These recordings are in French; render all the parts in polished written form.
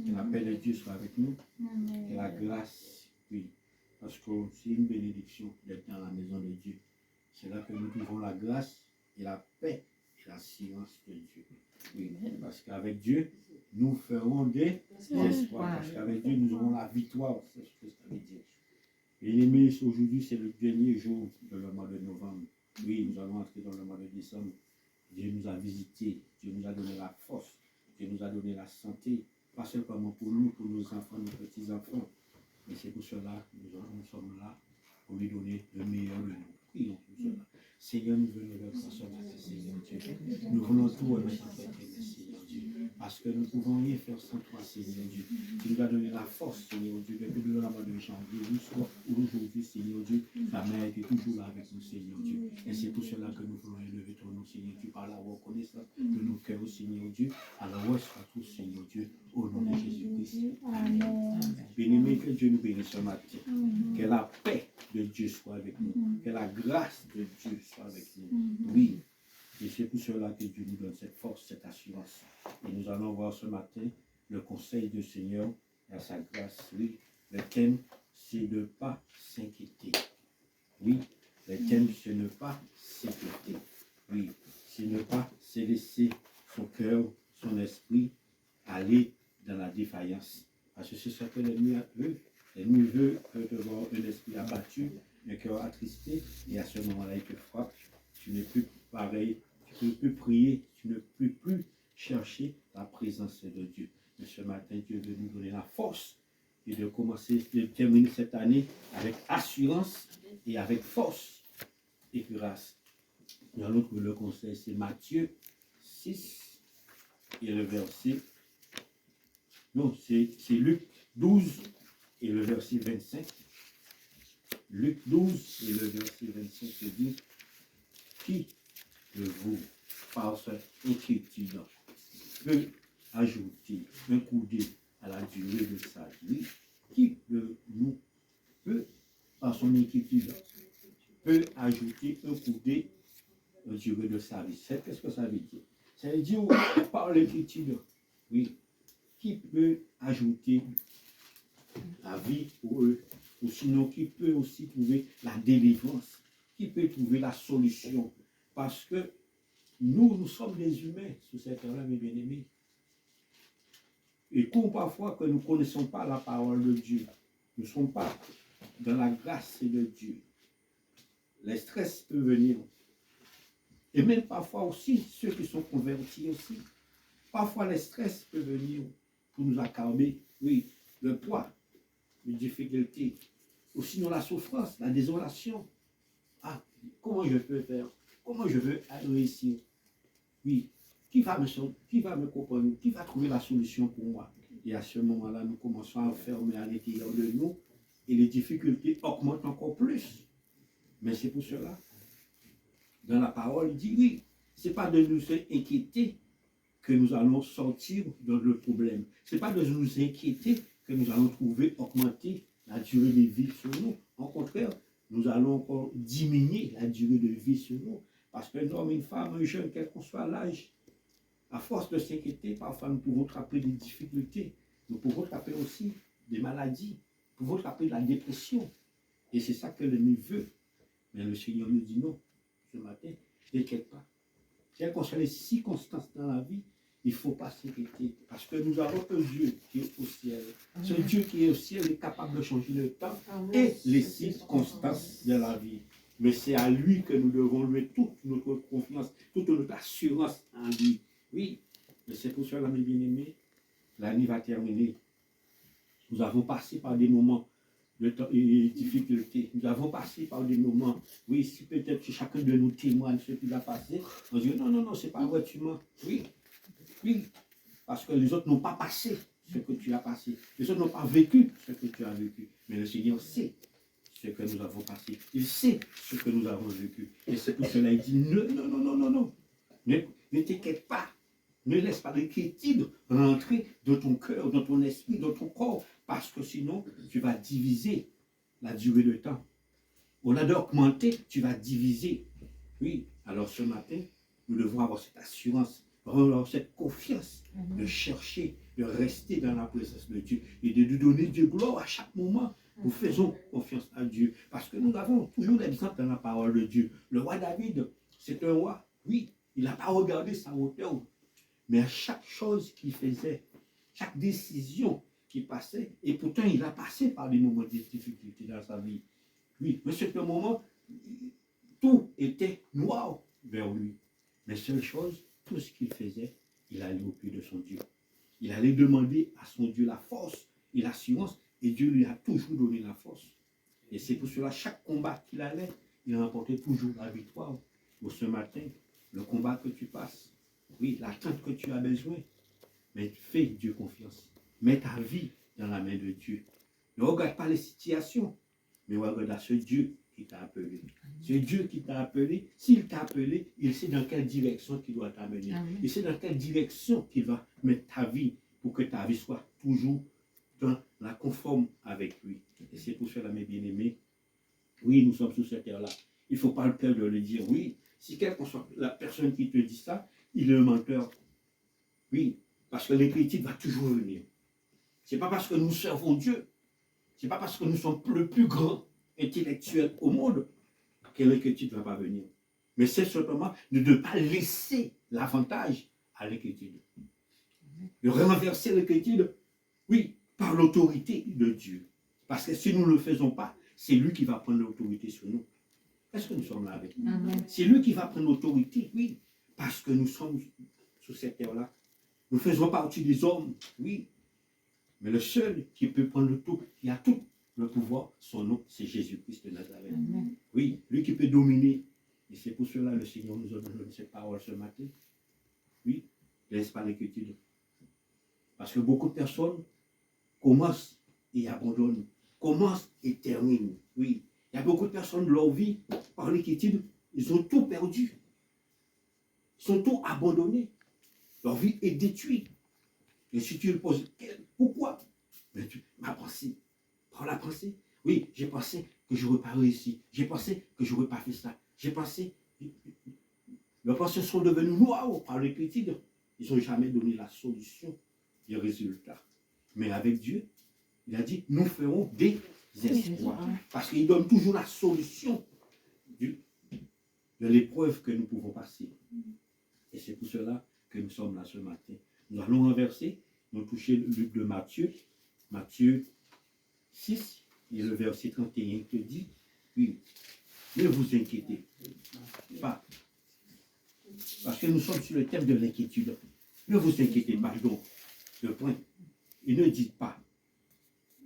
Que la paix de Dieu soit avec nous. Que la grâce, oui. Parce que c'est une bénédiction d'être dans la maison de Dieu. C'est là que nous trouvons la grâce et la paix et la science de Dieu. Oui, parce qu'avec Dieu, nous ferons des espoirs. Parce qu'avec Dieu, nous aurons la victoire. C'est ce que ça veut dire. Bien-aimés, aujourd'hui, c'est le dernier jour de le mois de novembre. Oui, nous allons entrer dans le mois de décembre. Dieu nous a visités. Dieu nous a donné la force. Dieu nous a donné la santé. Pas seulement pour nous, pour nos enfants, nos petits-enfants. Mais c'est pour cela que nous sommes là, pour lui donner le meilleur de nous. Prions pour cela. Seigneur, nous venons vers toi ce matin, Seigneur Dieu. Nous voulons tout remettre en toi, Seigneur Dieu. Parce que nous ne pouvons rien faire sans toi, Seigneur Dieu. Tu nous as donné la force, Seigneur Dieu, depuis le mois de janvier jusqu'à aujourd'hui, Seigneur Dieu. Ta main était toujours là avec nous, Seigneur Dieu. Et c'est pour cela que nous voulons élever ton nom, Seigneur Dieu, par la reconnaissance de nos cœurs, Seigneur Dieu. Alors, reçois tout, Seigneur Dieu, au nom de Jésus-Christ. Amen. Bien-aimé, que Dieu nous bénisse ce matin. Que la paix de Dieu soit avec nous. Que la grâce de Dieu soit avec nous. Oui. Et c'est pour cela que Dieu nous donne cette force, cette assurance. Et nous allons voir ce matin le conseil du Seigneur et sa grâce. Oui, le thème, c'est de ne pas s'inquiéter. Oui, le thème, c'est ne pas s'inquiéter. Oui, c'est ne pas se laisser son cœur, son esprit aller dans la défaillance. Parce que c'est ce que l'ennemi veut. L'ennemi veut te voir un esprit abattu, un cœur attristé, et à ce moment-là, il te frappe. Tu n'es plus pareil, tu ne peux plus prier, tu ne peux plus chercher la présence de Dieu. Mais ce matin, Dieu veut nous donner la force et de commencer, de terminer cette année avec assurance et avec force et grâce. Dans l'autre, le conseil, c'est Matthieu 6 et le verset. Non, c'est Luc 12 et le verset 25. Luc 12 et le verset 25 se dit: qui de vous, par cette inquiétude, peut ajouter un coudé à la durée de sa vie? Qui de nous peut, par son inquiétude, peut ajouter un coudé à la durée de sa vie? Qu'est-ce que ça veut dire? Ça veut dire, par l'inquiétude, oui, qui peut ajouter la vie pour eux, ou sinon qui peut aussi trouver la délivrance, qui peut trouver la solution. Parce que nous sommes des humains sur cette terre-là, mes bien-aimés. Et comme parfois que nous ne connaissons pas la parole de Dieu, nous ne sommes pas dans la grâce de Dieu, les stress peuvent venir. Et même parfois aussi, ceux qui sont convertis aussi, parfois les stress peuvent venir pour nous accabler. Oui, le poids, les difficultés, ou sinon la souffrance, la désolation. Ah, comment je peux faire? Comment je veux réussir? Oui, qui va me comprendre? Qui va trouver la solution pour moi? Et à ce moment-là, nous commençons à enfermer à l'intérieur de nous et les difficultés augmentent encore plus. Mais c'est pour cela, dans la parole, il dit oui, ce n'est pas de nous inquiéter que nous allons sortir de le problème. Ce n'est pas de nous inquiéter que nous allons augmenter la durée de vie sur nous. Au contraire, nous allons encore diminuer la durée de vie sur nous. Parce qu'un homme, une femme, un jeune, quel qu'on soit l'âge, à force de s'inquiéter, parfois nous pouvons attraper des difficultés. Nous pouvons attraper aussi des maladies. Nous pouvons attraper de la dépression. Et c'est ça que l'ennemi veut. Mais le Seigneur nous dit non, ce matin, t'inquiète pas. Quelles qu'en soient les circonstances dans la vie, il ne faut pas s'inquiéter. Parce que nous avons un Dieu qui est au ciel. Ce Dieu qui est au ciel est capable de changer le temps et les circonstances de la vie. Mais c'est à lui que nous devons louer toute notre confiance, toute notre assurance en lui. Oui, mais c'est pour cela, mes bien-aimés, l'année va terminer. Nous avons passé par des moments de difficultés. Nous avons passé par des moments, oui, si peut-être chacun de nous témoigne ce qu'il a passé, on dit non, c'est pas vrai, tu mens. Oui, parce que les autres n'ont pas passé ce que tu as passé. Les autres n'ont pas vécu ce que tu as vécu. Mais le Seigneur sait ce que nous avons passé. Il sait ce que nous avons vécu. Et c'est pour cela qu'il dit non. Ne t'inquiète pas. Ne laisse pas l'inquiétude rentrer dans ton cœur, dans ton esprit, dans ton corps. Parce que sinon, tu vas diviser la durée de temps. On a d'augmenter, tu vas diviser. Oui, alors ce matin, nous devons avoir cette assurance, avoir cette confiance de chercher de rester dans la présence de Dieu et de lui donner Dieu gloire à chaque moment. Nous faisons confiance à Dieu parce que nous avons toujours l'exemple dans la parole de Dieu. Le roi David, c'est un roi, oui, il n'a pas regardé sa hauteur, mais à chaque chose qu'il faisait, chaque décision qu'il passait, et pourtant il a passé par des moments de difficulté dans sa vie. Oui, mais c'est un moment, tout était noir vers lui. Mais seule chose, tout ce qu'il faisait, il allait au pied de son Dieu. Il allait demander à son Dieu la force et l'assurance, et Dieu lui a toujours donné la force. Et c'est pour cela, chaque combat qu'il allait, il remportait toujours la victoire. Pour ce matin, le combat que tu passes, oui, l'attente que tu as besoin, mais fais Dieu confiance. Mets ta vie dans la main de Dieu. Ne regarde pas les situations, mais regarde à ce Dieu qui t'a appelé. C'est Dieu qui t'a appelé. S'il t'a appelé, il sait dans quelle direction il doit t'amener. Il sait dans quelle direction qu'il va mettre ta vie pour que ta vie soit toujours dans la conforme avec lui. Et c'est pour cela, mes bien-aimés, oui, nous sommes sur cette terre-là. Il ne faut pas le peur de le dire. Oui, si quelque soit la personne qui te dit ça, il est un menteur. Oui, parce que les critiques vont toujours venir. Ce n'est pas parce que nous servons Dieu, ce n'est pas parce que nous sommes le plus grand intellectuel au monde que l'inquiétude ne va pas venir. Mais c'est simplement de ne pas laisser l'avantage à l'inquiétude. De renverser l'inquiétude, oui, par l'autorité de Dieu. Parce que si nous ne le faisons pas, c'est lui qui va prendre l'autorité sur nous. Est-ce que nous sommes là avec nous? C'est lui qui va prendre l'autorité, oui, parce que nous sommes sur cette terre-là. Nous faisons partie des hommes, oui. Mais le seul qui peut prendre le tout, qui a tout le pouvoir, son nom, c'est Jésus-Christ de Nazareth. Oui, lui qui peut dominer. Et c'est pour cela que le Seigneur nous a donné cette parole ce matin. Oui, ne laisse pas l'inquiétude. Parce que beaucoup de personnes commencent et abandonnent, commencent et terminent. Oui, il y a beaucoup de personnes de leur vie, par l'inquiétude, ils ont tout perdu. Ils sont tout abandonnés. Leur vie est détruite. Et si tu le poses, pourquoi? Mais ma pensée, par la pensée, oui, j'ai pensé que je n'aurais pas réussi. J'ai pensé que je n'aurais pas fait ça. J'ai pensé, leurs pensées sont devenues noires par l'inquiétude. Ils n'ont jamais donné la solution des résultats. Mais avec Dieu, il a dit, nous ferons des espoirs. Parce qu'il donne toujours la solution de l'épreuve que nous pouvons passer. Et c'est pour cela que nous sommes là ce matin. Nous allons renverser, nous toucher le livre de Matthieu, Matthieu 6, et le verset 31 qui dit, oui, ne vous inquiétez pas. Parce que nous sommes sur le thème de l'inquiétude. Ne vous inquiétez pas donc. Le point, et ne dites pas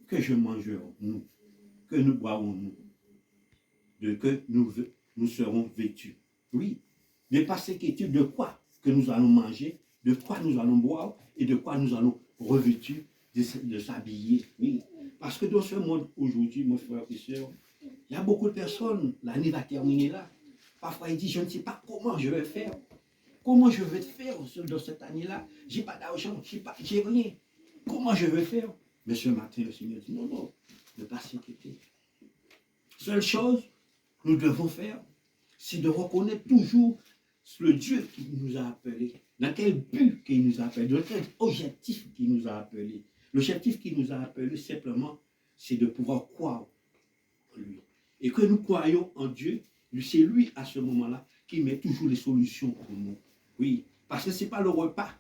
que je mangerons, nous, que nous boirons, nous, de que nous serons vêtus. Oui, ne pas s'inquiéter de quoi que nous allons manger, de quoi nous allons boire et de quoi nous allons revêtir, de s'habiller. Oui, parce que dans ce monde aujourd'hui, mon frère et soeur, il y a beaucoup de personnes, l'année va terminer là. Parfois, ils disent, je ne sais pas comment je vais faire. Comment je vais faire dans cette année-là? Je n'ai pas d'argent, j'ai rien. Comment je vais faire? Mais ce matin, le Seigneur dit, non, non, ne pas s'inquiéter. Seule chose que nous devons faire, c'est de reconnaître toujours le Dieu qui nous a appelés. Dans quel but qu'il nous a appelés, dans quel objectif qu'il nous a appelés. L'objectif qu'il nous a appelés, simplement, c'est de pouvoir croire en lui. Et que nous croyons en Dieu, c'est lui, à ce moment-là, qui met toujours les solutions pour nous. Oui, parce que ce n'est pas le repas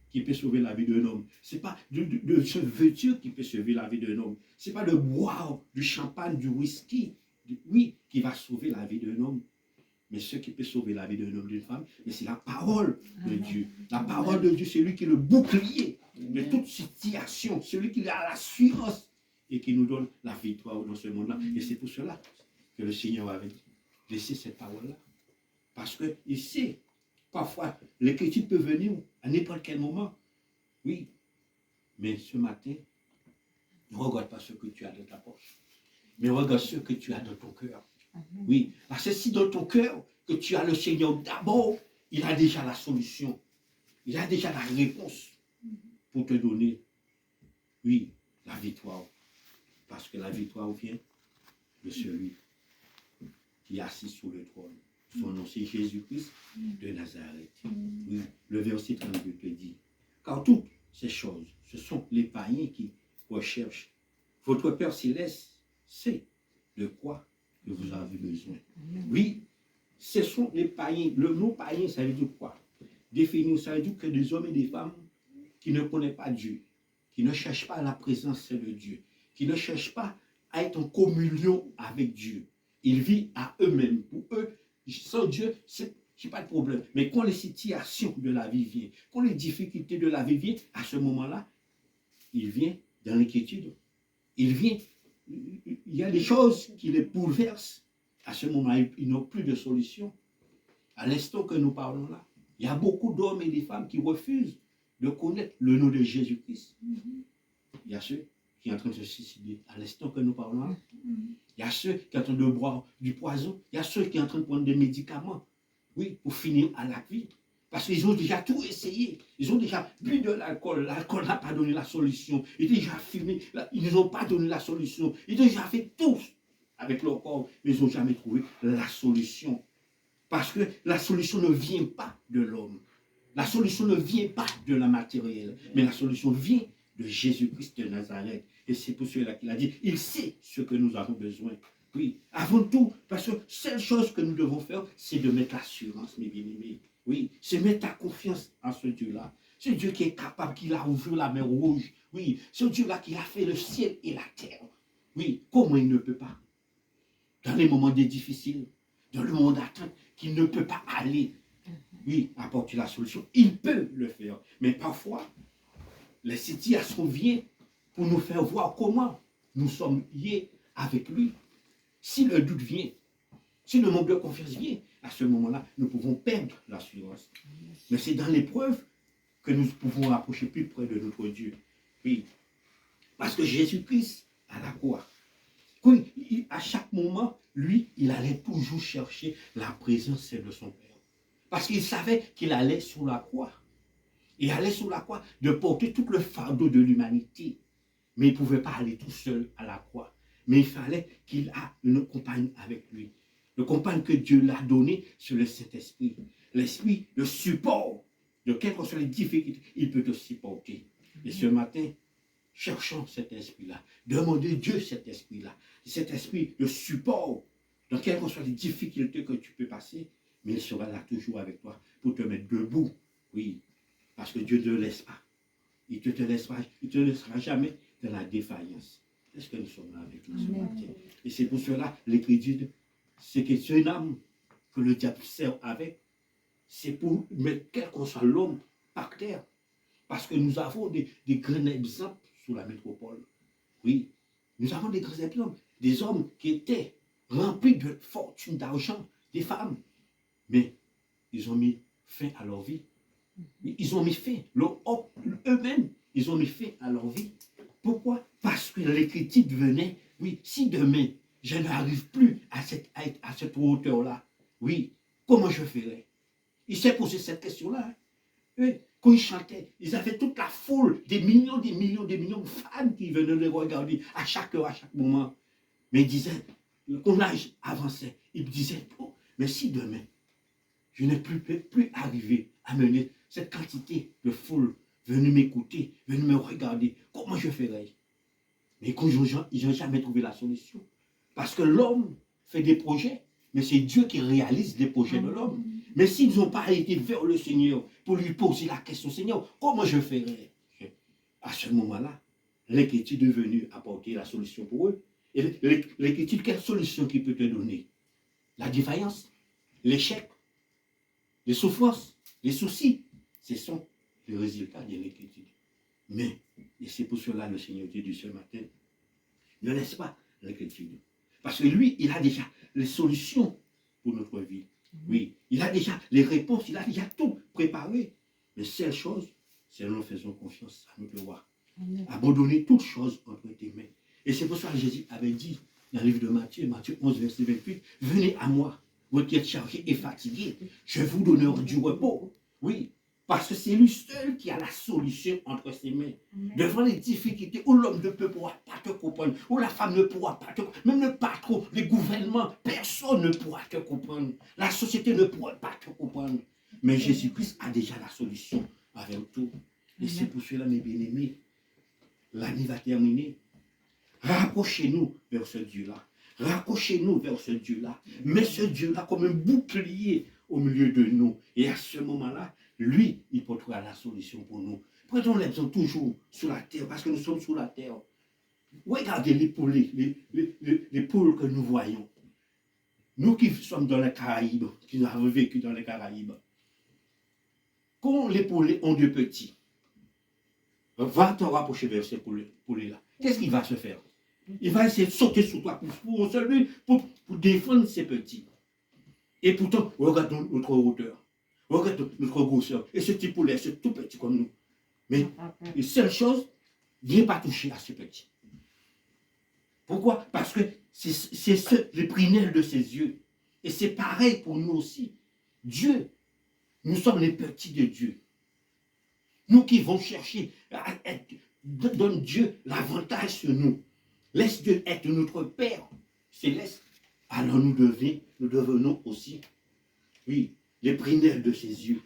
qui peut sauver la vie d'un homme. Ce n'est pas de se vêtir qui peut sauver la vie d'un homme. Ce n'est pas de boire du champagne, du whisky, oui, qui va sauver la vie d'un homme. Mais ce qui peut sauver la vie d'un homme, d'une femme, c'est la parole de Dieu. La parole de Dieu, c'est lui qui est le bouclier de toute situation, celui qui a l'assurance et qui nous donne la victoire dans ce monde-là. Et c'est pour cela que le Seigneur avait laissé cette parole-là. Parce qu'il sait, parfois, l'inquiétude peut venir à n'importe quel moment. Oui, mais ce matin, ne regarde pas ce que tu as dans ta poche, mais regarde ce que tu as dans ton cœur. Oui, parce que si dans ton cœur, que tu as le Seigneur d'abord, il a déjà la solution. Il a déjà la réponse pour te donner, oui, la victoire. Parce que la victoire vient de celui qui est assis sur le trône. Son nom, c'est Jésus-Christ de Nazareth. Oui, le verset 32 te dit, car toutes ces choses. Ce sont les païens qui recherchent. Votre Père Céleste sait de quoi que vous avez besoin. Oui, ce sont les païens. Le mot païen, ça veut dire quoi? Définir, ça veut dire que des hommes et des femmes qui ne connaissent pas Dieu, qui ne cherchent pas la présence de Dieu, qui ne cherchent pas à être en communion avec Dieu. Ils vivent à eux-mêmes. Pour eux, sans Dieu, c'est pas de problème. Mais quand les situations de la vie viennent, quand les difficultés de la vie viennent, à ce moment-là, il vient dans l'inquiétude. Il vient, il y a des choses qui les bouleversent. À ce moment, ils n'ont plus de solution. À l'instant que nous parlons là, il y a beaucoup d'hommes et de femmes qui refusent de connaître le nom de Jésus-Christ. Il y a ceux qui sont en train de se suicider à l'instant que nous parlons là. Il y a ceux qui sont en train de boire du poison. Il y a ceux qui sont en train de prendre des médicaments. Oui, pour finir à la vie. Parce qu'ils ont déjà tout essayé. Ils ont déjà bu de l'alcool. L'alcool n'a pas donné la solution. Ils ont déjà fumé. Ils n'ont pas donné la solution. Ils ont déjà fait tout avec leur corps. Mais ils n'ont jamais trouvé la solution. Parce que la solution ne vient pas de l'homme. La solution ne vient pas de la matérielle. Mais la solution vient de Jésus-Christ de Nazareth. Et c'est pour cela qu'il a dit, il sait ce que nous avons besoin. Oui, avant tout, parce que la seule chose que nous devons faire, c'est de mettre l'assurance, mes bien-aimés. Oui, c'est mettre ta confiance en ce Dieu-là. Ce Dieu qui est capable, qui a ouvert la mer rouge. Oui, ce Dieu-là qui a fait le ciel et la terre. Oui, comment il ne peut pas? Dans les moments difficiles, dans le monde d'attente, qu'il ne peut pas aller, oui, apporter la solution. Il peut le faire. Mais parfois, les situations viennent pour nous faire voir comment nous sommes liés avec lui. Si le doute vient, si le manque de confiance vient, à ce moment-là, nous pouvons perdre l'assurance. Mais c'est dans l'épreuve que nous pouvons approcher plus près de notre Dieu. Oui. Parce que Jésus-Christ, à la croix, à chaque moment, lui, il allait toujours chercher la présence de son Père. Parce qu'il savait qu'il allait sur la croix. Il allait sur la croix de porter tout le fardeau de l'humanité. Mais il ne pouvait pas aller tout seul à la croix. Mais il fallait qu'il ait une compagne avec lui. Le compagne que Dieu l'a donné, c'est le Saint-Esprit. L'Esprit, le support de quelles que soient les difficultés, il peut te supporter. Et ce matin, cherchons cet esprit-là. Demandez Dieu cet esprit-là. Cet esprit, le support, dans quelles que soient les difficultés que tu peux passer, mais il sera là toujours avec toi pour te mettre debout. Oui, parce que Dieu ne te laisse pas. Il ne te laissera jamais dans la défaillance. Est-ce que nous sommes là avec nous ce matin? Et c'est pour cela, l'Écriture dit, c'est que c'est une âme que le diable sert avec, c'est pour mettre quel que soit l'homme par terre. Parce que nous avons des grands exemples sous la métropole. Oui, nous avons des grands exemples. Des hommes qui étaient remplis de fortune, d'argent, des femmes. Mais ils ont mis fin à leur vie. Ils ont mis fin, eux-mêmes, ils ont mis fin à leur vie. Pourquoi? Parce que l'Écriture venait, oui, si demain, je n'arrive plus à cette hauteur-là, oui, comment je ferais? Il s'est posé cette question-là. Eux, quand ils chantaient, ils avaient toute la foule, des millions de fans qui venaient les regarder à chaque heure, à chaque moment. Mais ils disaient, quand l'âge avançait, ils disaient, oh, mais si demain, je n'ai plus arrivé à mener cette quantité de foule venue m'écouter, venue me regarder, comment je ferais? Mais quand ils n'ont jamais trouvé la solution. Parce que l'homme fait des projets, mais c'est Dieu qui réalise les projets de l'homme. Mais s'ils n'ont pas été vers le Seigneur pour lui poser la question, Seigneur, comment je ferais? À ce moment-là, l'Écriture est venue apporter la solution pour eux. Et l'Écriture, quelle solution qu'il peut te donner? La défaillance, l'échec, les souffrances, les soucis, ce sont les résultats de l'Écriture. Mais, et c'est pour cela le Seigneur te dit ce matin, ne laisse pas l'Écriture. Parce que lui, il a déjà les solutions pour notre vie. Oui, il a déjà les réponses, il a déjà tout préparé. Mais seule chose, c'est nous faisons confiance à notre roi. Abandonner toutes choses entre tes mains. Et c'est pour ça que Jésus avait dit dans le livre de Matthieu 11, verset 28, venez à moi, vous qui êtes chargés et fatigués, je vous donnerai du repos. Oui, parce que c'est lui seul qui a la solution entre ses mains. Devant les difficultés où l'homme ne pourra pas te comprendre, où la femme ne pourra pas te comprendre, même le patron, les gouvernements, personne ne pourra te comprendre. La société ne pourra pas te comprendre. Mais Jésus-Christ a déjà la solution avec tout. Et c'est pour cela, mes bien-aimés, l'année va terminer. Rapprochez-nous vers ce Dieu-là. Rapprochez-nous vers ce Dieu-là. Mets ce Dieu-là comme un bouclier au milieu de nous. Et à ce moment-là, lui, il portera la solution pour nous. Prenons l'exemple toujours sur la terre, parce que nous sommes sur la terre. Regardez les poules, les poules que nous voyons. Nous qui sommes dans les Caraïbes, qui avons vécu dans les Caraïbes. Quand les poulets ont deux petits, va te rapprocher vers ces poulets-là. Qu'est-ce qu'il va se faire? Il va essayer de sauter sur toi pour défendre ses petits. Et pourtant, regarde notre hauteur, regarde notre grosseur. Et ce petit poulet, c'est tout petit comme nous. Mais la seule chose, il n'est pas touché à ce petit. Pourquoi? Parce que c'est le prunelle de ses yeux. Et c'est pareil pour nous aussi. Dieu, nous sommes les petits de Dieu. Nous qui vont chercher à être, donne Dieu l'avantage sur nous. Laisse Dieu être notre Père céleste. Alors nous devenons aussi, oui, les prunelles de ses yeux.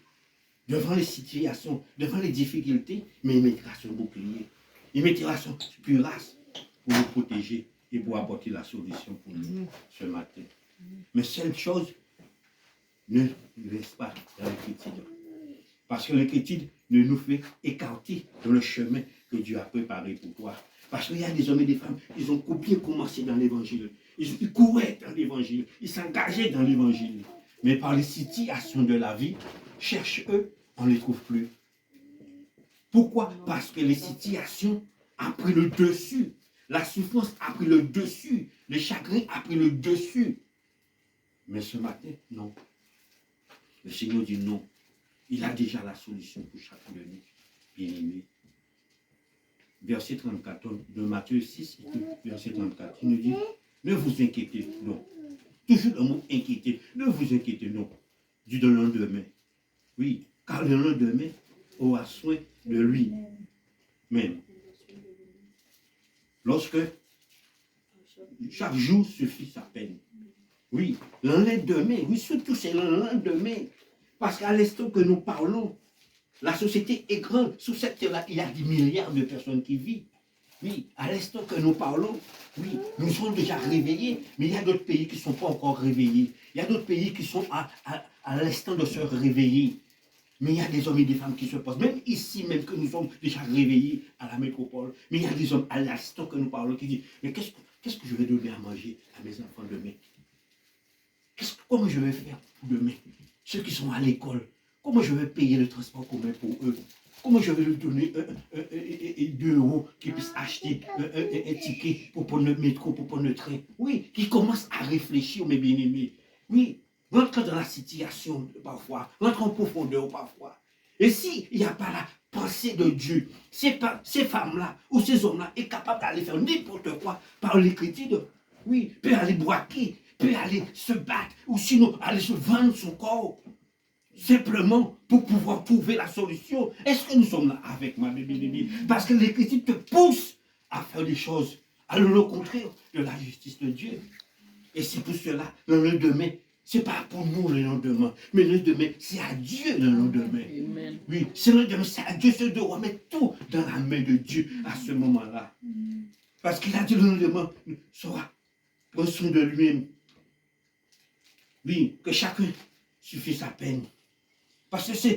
Devant les situations, devant les difficultés, mais il mettra son bouclier. Il mettra son cuirasse pour nous protéger et pour apporter la solution pour nous ce matin. Mais seule chose, ne laisse pas dans l'inquiétude. Parce que l'inquiétude ne nous fait écarter dans le chemin que Dieu a préparé pour toi. Parce qu'il y a des hommes et des femmes, ils ont bien commencé dans l'évangile. Ils couraient dans l'évangile, ils s'engageaient dans l'évangile. Mais par les situations de la vie, cherche-eux, on ne les trouve plus. Pourquoi? Parce que les situations ont pris le dessus. La souffrance a pris le dessus. Le chagrin a pris le dessus. Mais ce matin, non. Le Seigneur dit non. Il a déjà la solution pour chacun de nous, bien-aimés. Verset 34 de Matthieu 6, verset 34, il nous dit, ne vous inquiétez, non. Toujours le mot inquiéter, ne vous inquiétez, non. Du lendemain. Oui, car le lendemain aura soin de lui même. Lorsque chaque jour suffit sa peine. Oui, le lendemain, oui, surtout c'est le lendemain. Parce qu'à l'instant que nous parlons, la société est grande. Sous cette terre-là, il y a des milliards de personnes qui vivent. Oui, à l'instant que nous parlons, oui, nous sommes déjà réveillés, mais il y a d'autres pays qui ne sont pas encore réveillés. Il y a d'autres pays qui sont à l'instant de se réveiller. Mais il y a des hommes et des femmes qui se posent, même ici, même que nous sommes déjà réveillés à la métropole, mais il y a des hommes à l'instant que nous parlons qui disent, mais qu'est-ce que je vais donner à manger à mes enfants demain? Comment je vais faire pour demain? Ceux qui sont à l'école, comment je vais payer le transport commun pour eux? Comment je vais leur donner 2 euros qu'ils puissent acheter un ticket pour prendre le métro, pour prendre le train? Oui, qui commencent à réfléchir, mes bien-aimés. Oui, rentre dans la situation parfois, rentre en profondeur parfois. Et s'il n'y a pas la pensée de Dieu, ces femmes-là ou ces hommes-là sont capables d'aller faire n'importe quoi par l'écriture, oui, peut aller braquer, peut aller se battre, ou sinon aller se vendre son corps, simplement pour pouvoir trouver la solution. Est-ce que nous sommes là avec ma bien-aimée? Parce que l'écriture te pousse à faire des choses à le contraire de la justice de Dieu. Et c'est pour cela, le lendemain, ce n'est pas pour nous le lendemain, mais le lendemain, c'est à Dieu le lendemain. Amen. Oui, c'est le lendemain, c'est à Dieu, c'est de remettre tout dans la main de Dieu à ce moment-là. Parce qu'il a dit le lendemain sera au son de lui-même. Oui, que chacun suffit sa peine. Parce que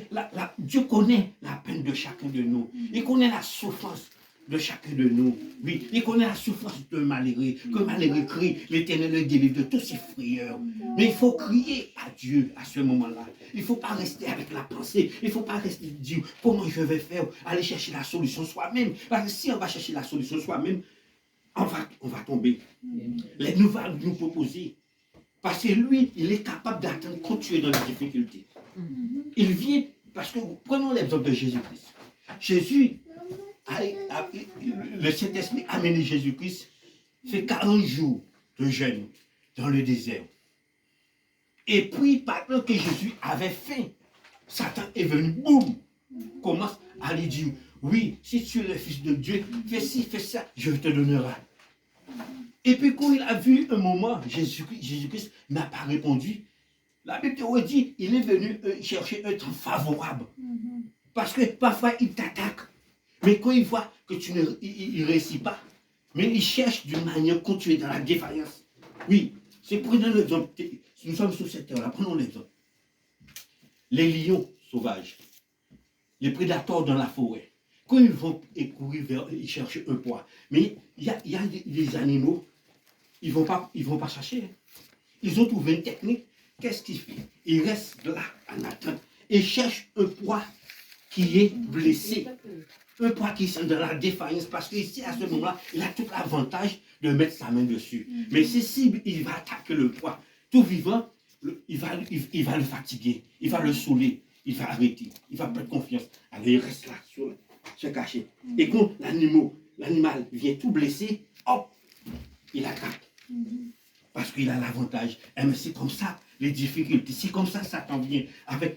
Dieu connaît la peine de chacun de nous. Il connaît la souffrance de chacun de nous. Oui, il connaît la souffrance de malheureux. Que malheureux crie, l'Éternel le délivre de tous ses frayeurs. Mais il faut crier à Dieu à ce moment-là. Il ne faut pas rester avec la pensée. Il ne faut pas rester dire comment je vais faire, aller chercher la solution soi-même. Parce que si on va chercher la solution soi-même, on va tomber. Les nous va nous proposer. Parce que lui, il est capable d'attendre quand tu es dans les difficultés. Il vient, parce que prenons l'exemple de Jésus-Christ. Jésus, le Saint-Esprit a amené Jésus-Christ, fait 40 jours de jeûne dans le désert. Et puis, pendant que Jésus avait faim, Satan est venu, boum, commence à lui dire, oui, si tu es le Fils de Dieu, fais ci, fais ça, je te donnerai. Et puis quand il a vu un moment, Jésus-Christ n'a pas répondu. La Bible dit, il est venu chercher un temps favorable Parce que parfois, il t'attaque. Mais quand il voit que tu ne réussis pas, mais il cherche d'une manière quand tu es dans la défaillance. Oui, c'est prenons l'exemple. Nous sommes sur cette terre-là, prenons l'exemple. Les lions sauvages, les prédateurs dans la forêt, quand ils vont courir ils cherchent un poids. Mais il y a des animaux, ils vont pas chercher. Ils ont trouvé une technique. Qu'est-ce qu'ils font? Ils restent là en attente et cherchent un poids qui est blessé. Un poids qui est dans la défaillance, parce qu'ici, à ce moment-là, il a tout l'avantage de mettre sa main dessus. Mais si il va attaquer le poids, tout vivant, il va le fatiguer, il va le saouler, il va arrêter, il va perdre confiance. Alors il reste là, se cacher. Et quand l'animal vient tout blessé, hop, il attaque. Parce qu'il a l'avantage. Mais c'est comme ça, les difficultés. C'est comme ça, Satan vient.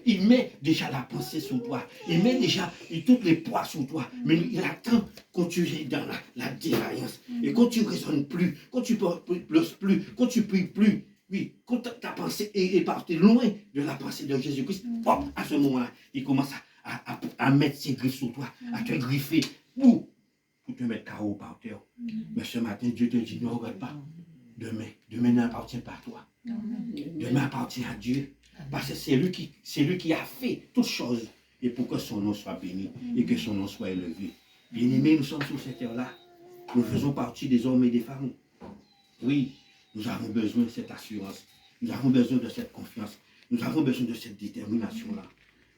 Il met déjà la pensée sur toi. Il met déjà toutes les poids sur toi. Mais il attend quand tu es dans la défaillance. Et quand tu ne raisonnes plus, quand tu ne pleures plus, quand tu ne pries plus, oui, quand ta pensée est partie loin de la pensée de Jésus-Christ, hop, à ce moment-là, il commence à mettre ses griffes sur toi, à te griffer pour te mettre KO par terre. Mais ce matin, Dieu te dit, ne regarde pas. Demain n'appartient pas à toi. Demain appartient à Dieu. Parce que c'est lui qui a fait toutes choses. Et pour que son nom soit béni et que son nom soit élevé. Bien-aimés, nous sommes sur cette terre-là. Nous faisons partie des hommes et des femmes. Oui, nous avons besoin de cette assurance. Nous avons besoin de cette confiance. Nous avons besoin de cette détermination-là.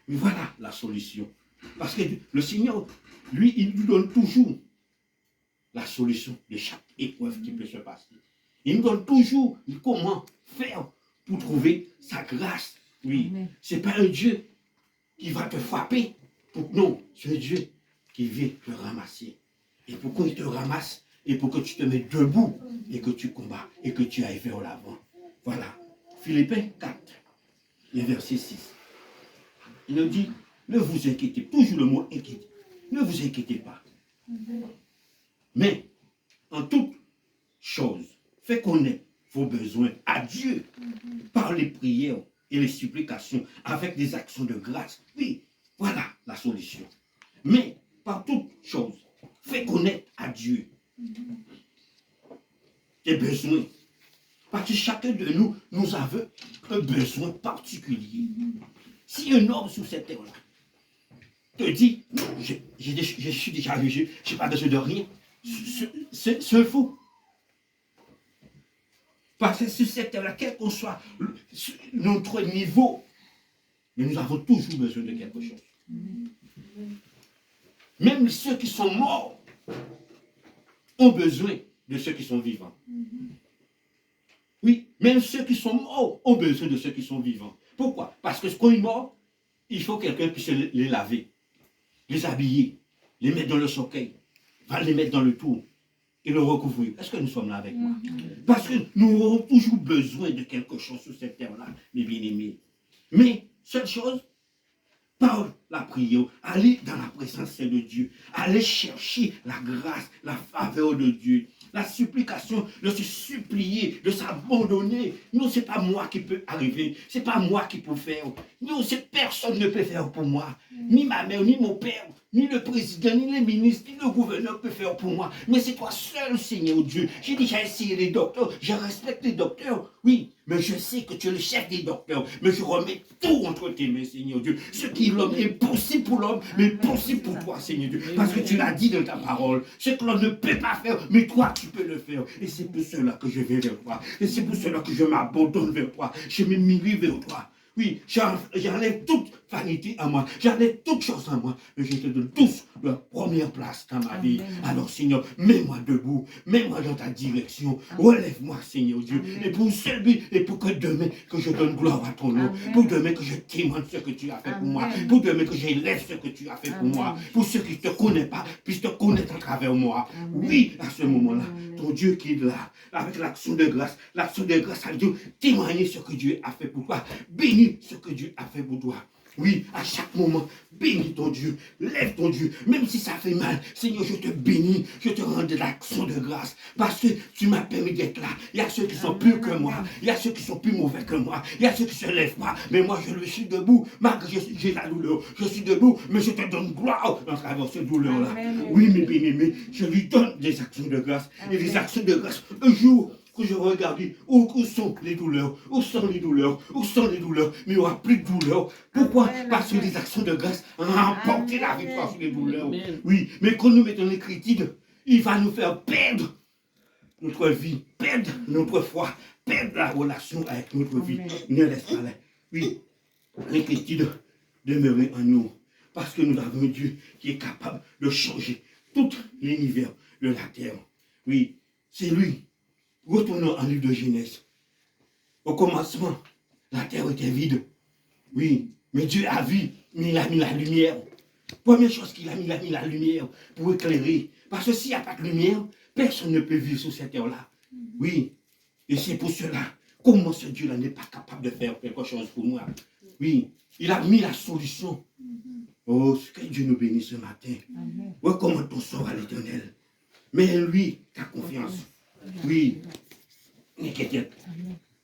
Mais voilà la solution. Parce que le Seigneur, lui, il nous donne toujours la solution de chaque épreuve qui peut se passer. Il nous donne toujours comment faire pour trouver sa grâce. Oui, ce n'est pas un Dieu qui va te frapper. Non, c'est un Dieu qui vient te ramasser. Et pourquoi il te ramasse? Et pour que tu te mettes debout et que tu combats et que tu ailles vers l'avant. Voilà. Philippiens 4, le verset 6. Il nous dit, ne vous inquiétez pas. Toujours le mot inquiéter. Ne vous inquiétez pas. Mais, en toute chose, faites connaître vos besoins à Dieu par les prières et les supplications avec des actions de grâce. Oui, voilà la solution. Mais, par toute chose, faites connaître à Dieu tes besoins. Parce que chacun de nous avons un besoin particulier. Si un homme sur cette terre-là te dit, je suis déjà arrivé, je n'ai pas besoin de rien, c'est faux. Parce que sur cette terre-là, quel qu'on soit notre niveau, mais nous avons toujours besoin de quelque chose. Même ceux qui sont morts ont besoin de ceux qui sont vivants. Oui, même ceux qui sont morts ont besoin de ceux qui sont vivants. Pourquoi? Parce que quand ils sont morts, il faut que quelqu'un puisse les laver, les habiller, les mettre dans le soquet, les mettre dans le tour et le recouvrir. Est-ce que nous sommes là avec moi? Parce que nous aurons toujours besoin de quelque chose sur cette terre-là, mes bien-aimés. Mais, seule chose, par la prière, aller dans la présence de Dieu, aller chercher la grâce, la faveur de Dieu, la supplication, de se supplier, de s'abandonner. Non, ce n'est pas moi qui peux arriver, ce n'est pas moi qui peux faire. Non, personne ne peut faire pour moi. Ni ma mère, ni mon père, ni le président, ni les ministres, ni le gouverneur ne peut faire pour moi. Mais c'est toi seul, Seigneur Dieu. J'ai déjà essayé les docteurs, je respecte les docteurs, oui. Mais je sais que tu es le chef des docteurs. Mais je remets tout entre tes mains, Seigneur Dieu. Ce qui est possible pour l'homme, mais possible pour toi, Seigneur Dieu. Parce que tu l'as dit dans ta parole. Ce que l'on ne peut pas faire, mais toi, tu peux le faire. Et c'est pour cela que je vais vers toi. Et c'est pour cela que je m'abandonne vers toi. Je me m'irie vers toi. Oui, j'enlève toute vanité à moi, j'enlève toute chose à moi, mais je te donne tous la première place dans ma vie. Alors Seigneur, mets-moi debout, mets-moi dans ta direction, relève-moi Seigneur Dieu, et pour seul but, et pour que demain, que je donne gloire à ton nom, pour demain que je témoigne ce que tu as fait pour moi, pour demain que j'élève ce que tu as fait pour moi, pour ceux qui ne te connaissent pas, puissent te connaître à travers moi. Oui, à ce moment-là, ton Dieu qui est là, avec l'action de grâce à Dieu, témoigner ce que Dieu a fait pour toi, bénis ce que Dieu a fait pour toi. Oui, à chaque moment, bénis ton Dieu, lève ton Dieu, même si ça fait mal. Seigneur, je te bénis, je te rends de l'action de grâce, parce que tu m'as permis d'être là. Il y a ceux qui sont plus que moi, il y a ceux qui sont plus mauvais que moi, il y a ceux qui se lèvent pas, mais moi je le suis debout, malgré j'ai la douleur, je suis debout, mais je te donne gloire dans travers cette douleur-là. Oui, mes bien-aimés, je lui donne des actions de grâce, et des actions de grâce. Un jour, que je regarde, où sont les douleurs, où sont les douleurs, où sont les douleurs, mais il n'y aura plus de douleurs. Pourquoi? Parce que les actions de grâce ont remporté la victoire sur les douleurs. Oui, mais quand nous mettons les critiques, il va nous faire perdre notre vie, perdre notre foi, perdre la relation avec notre vie. Ne laisse pas là. Oui, l'inquiétude demeurer en nous. Parce que nous avons un Dieu qui est capable de changer tout l'univers de la terre. Oui, c'est lui. Retournons en livre de Genèse. Au commencement, la terre était vide. Oui, mais Dieu a vu, mais il a mis la lumière. Première chose qu'il a mis la lumière pour éclairer. Parce que s'il n'y a pas de lumière, personne ne peut vivre sur cette terre-là. Oui, et c'est pour cela, comment ce Dieu-là n'est pas capable de faire quelque chose pour moi. Oui, il a mis la solution. Oh, que Dieu nous bénisse ce matin. Recommande ton sort à l'Éternel. Mais lui, ta confiance. Oui, n'inquiète.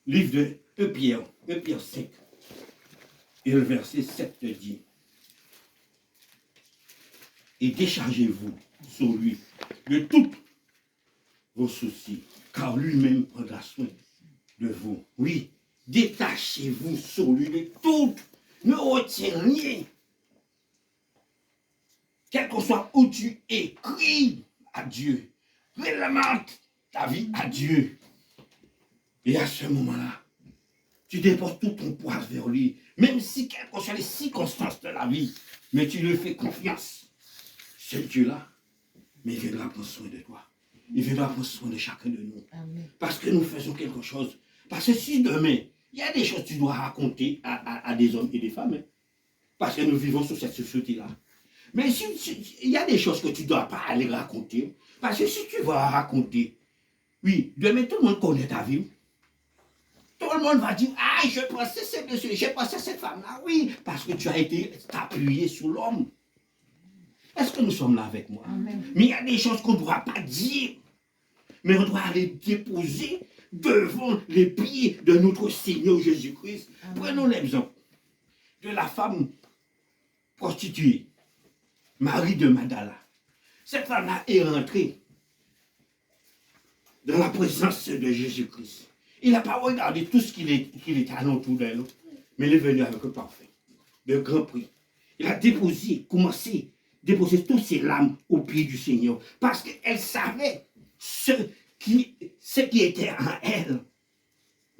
Livre de 1 Pierre 5. Et le verset 7 te dit, et déchargez-vous sur lui de tous vos soucis, car lui-même prendra soin de vous. Oui, détachez-vous sur lui de tout, ne retiens rien. Quel que soit où tu es, crie à Dieu, relamente ta vie à Dieu. Et à ce moment-là, tu déposes tout ton poids vers lui, même si quelles que soient les circonstances de la vie, mais tu lui fais confiance. Ce Dieu-là, mais il viendra prendre soin de toi. Il viendra prendre soin de chacun de nous. Amen. Parce que nous faisons quelque chose. Parce que si demain, il y a des choses que tu dois raconter à des hommes et des femmes, hein, parce que nous vivons sur cette société-là. Mais il y a des choses que tu ne dois pas aller raconter. Parce que si tu vas raconter, oui, demain tout le monde connaît ta vie. Tout le monde va dire, ah, je pensais ce monsieur, je pensais cette femme-là, oui, parce que tu as été appuyé sur l'homme. Est-ce que nous sommes là avec moi? Amen. Mais il y a des choses qu'on ne pourra pas dire, mais on doit aller déposer devant les pieds de notre Seigneur Jésus-Christ. Prenons l'exemple de la femme prostituée, Marie de Magdala. Cette femme-là est rentrée dans la présence de Jésus-Christ. Il n'a pas regardé tout ce qu'il était alentour d'elle, mais il est venu avec un parfum de grand prix. Il a commencé à déposer toutes ses larmes aux pieds du Seigneur, parce qu'elle savait ce qui était en elle.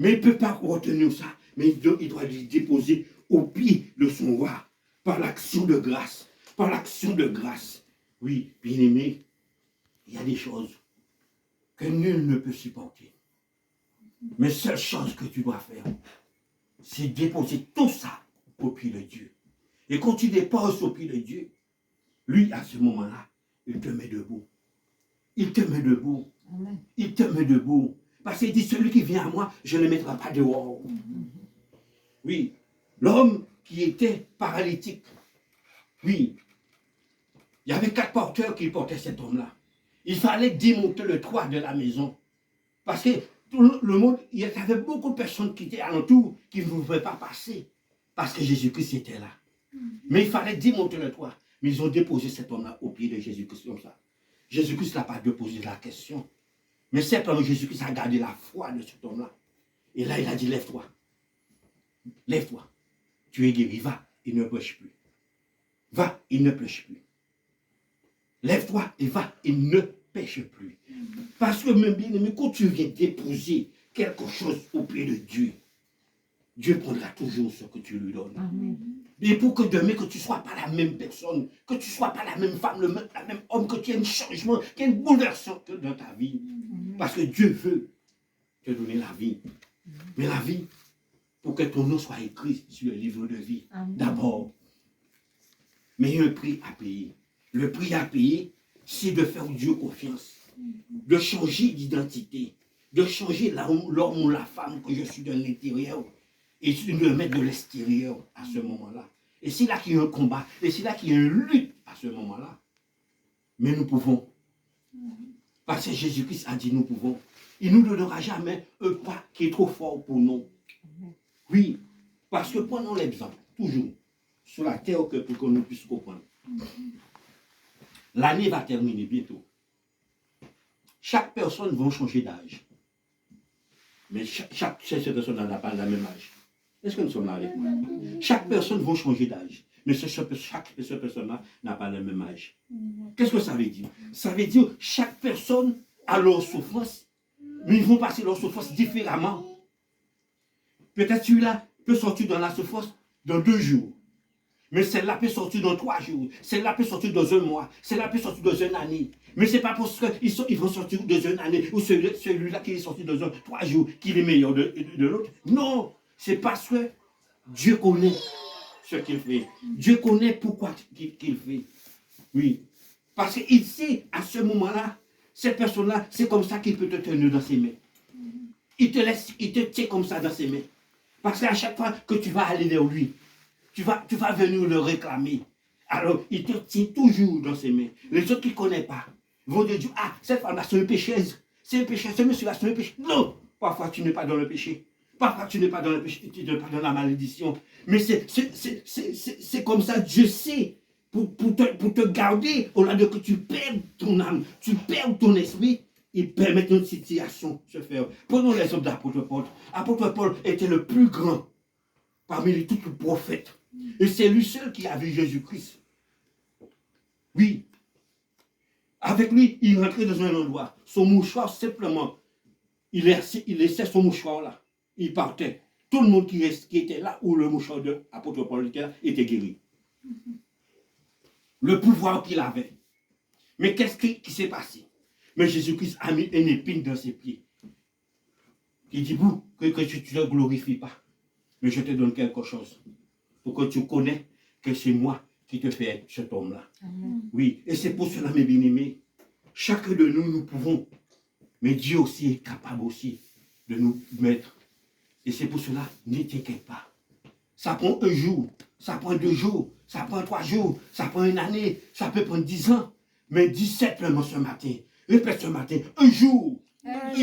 Mais il ne peut pas retenir ça, mais il doit lui déposer aux pieds de son roi, par l'action de grâce. Par l'action de grâce. Oui, bien-aimé, il y a des choses que nul ne peut supporter. Mais seule chose que tu dois faire, c'est déposer tout ça au pied de Dieu. Et quand tu déposes au pied de Dieu, lui, à ce moment-là, il te met debout. Il te met debout. Amen. Il te met debout. Parce qu'il dit, celui qui vient à moi, je ne le mettrai pas dehors. Oui, l'homme qui était paralytique, oui, il y avait 4 porteurs qui portaient cet homme-là. Il fallait démonter le toit de la maison. Parce que tout le monde, il y avait beaucoup de personnes qui étaient alentour qui ne pouvaient pas passer. Parce que Jésus-Christ était là. Mais il fallait démonter le toit. Mais ils ont déposé cet homme-là au pied de Jésus-Christ comme ça. Jésus-Christ n'a pas déposé la question. Mais simplement Jésus-Christ a gardé la foi de cet homme-là. Et là, il a dit, lève-toi. Lève-toi. Tu es guéri, va, il ne prêche plus. Va, il ne prêche plus. Lève-toi et va, il ne pêche plus. Parce que même bien aimé, quand tu viens déposer quelque chose au pied de Dieu, Dieu prendra toujours ce que tu lui donnes. Amen. Et pour que demain, que tu ne sois pas la même personne, que tu ne sois pas la même femme, le même homme, que tu aies un changement, qu'il y ait une bouleversation dans ta vie. Amen. Parce que Dieu veut te donner la vie. Mais la vie, pour que ton nom soit écrit sur le livre de vie, d'abord. Mais il y a un prix à payer. Le prix à payer, c'est de faire Dieu confiance, de changer d'identité, de changer l'homme ou la femme que je suis de l'intérieur et de le mettre de l'extérieur à ce moment-là. Et c'est là qu'il y a un combat. Et c'est là qu'il y a une lutte à ce moment-là. Mais nous pouvons. Parce que Jésus-Christ a dit nous pouvons. Il ne nous donnera jamais un pas qui est trop fort pour nous. Oui, parce que prenons l'exemple, toujours, sur la terre pour que nous puissions comprendre. L'année va terminer bientôt. Chaque personne va changer d'âge. Mais chaque personne n'a pas le même âge. Est-ce que nous sommes là avec moi? Chaque personne va changer d'âge. Mais chaque personne-là n'a pas le même âge. Qu'est-ce que ça veut dire? Ça veut dire que chaque personne a leur souffrance, mais ils vont passer leur souffrance différemment. Peut-être celui-là peut sortir dans la souffrance dans 2 jours. Mais celle-là peut sortir dans 3 jours. Celle-là peut sortir dans 1 mois. Celle-là peut sortir dans 1 année. Mais ce n'est pas parce qu'ils vont sortir dans 1 année ou celui-là qui est sorti dans 3 jours qu'il est meilleur de l'autre. Non, c'est parce que Dieu connaît ce qu'il fait. Dieu connaît pourquoi qu'il fait. Oui. Parce qu'il sait à ce moment-là, cette personne-là, c'est comme ça qu'il peut te tenir dans ses mains. Il te tient comme ça dans ses mains. Parce qu'à chaque fois que tu vas aller vers lui, tu vas venir le réclamer. Alors, il te tient toujours dans ses mains. Les autres qui ne connaissent pas vont te dire, ah, cette femme-là, c'est une pécheuse. C'est une pécheuse, ce monsieur-là, c'est une pécheuse. Non, parfois tu n'es pas dans le péché. Parfois tu n'es pas dans le péché, tu n'es pas dans la malédiction. Mais c'est comme ça, Dieu sait, pour te garder, au lieu de que tu perdes ton âme, tu perds ton esprit, il permet une situation de se faire. Prenons l'exemple d'apôtre Paul. Apôtre Paul était le plus grand parmi tous les prophètes. Et c'est lui seul qui a vu Jésus-Christ. Oui. Avec lui, il rentrait dans un endroit. Son mouchoir, simplement, il laissait son mouchoir là. Il partait. Tout le monde qui était là, où le mouchoir de l'apôtre Paul était là, était guéri. Le pouvoir qu'il avait. Mais qu'est-ce qui s'est passé? Mais Jésus-Christ a mis une épine dans ses pieds. Il dit, vous, que tu ne le glorifies pas. Mais je te donne quelque chose. Pour que tu connais que c'est moi qui te fais cet homme-là. Oui, et c'est pour cela, mes bien-aimés, chacun de nous, nous pouvons. Mais Dieu aussi est capable aussi de nous mettre. Et c'est pour cela, ne t'inquiète pas. Ça prend 1 jour, ça prend 2 jours, ça prend 3 jours, ça prend 1 année, ça peut prendre 10 ans. Mais dis simplement ce matin, répète ce matin, 1 jour. Un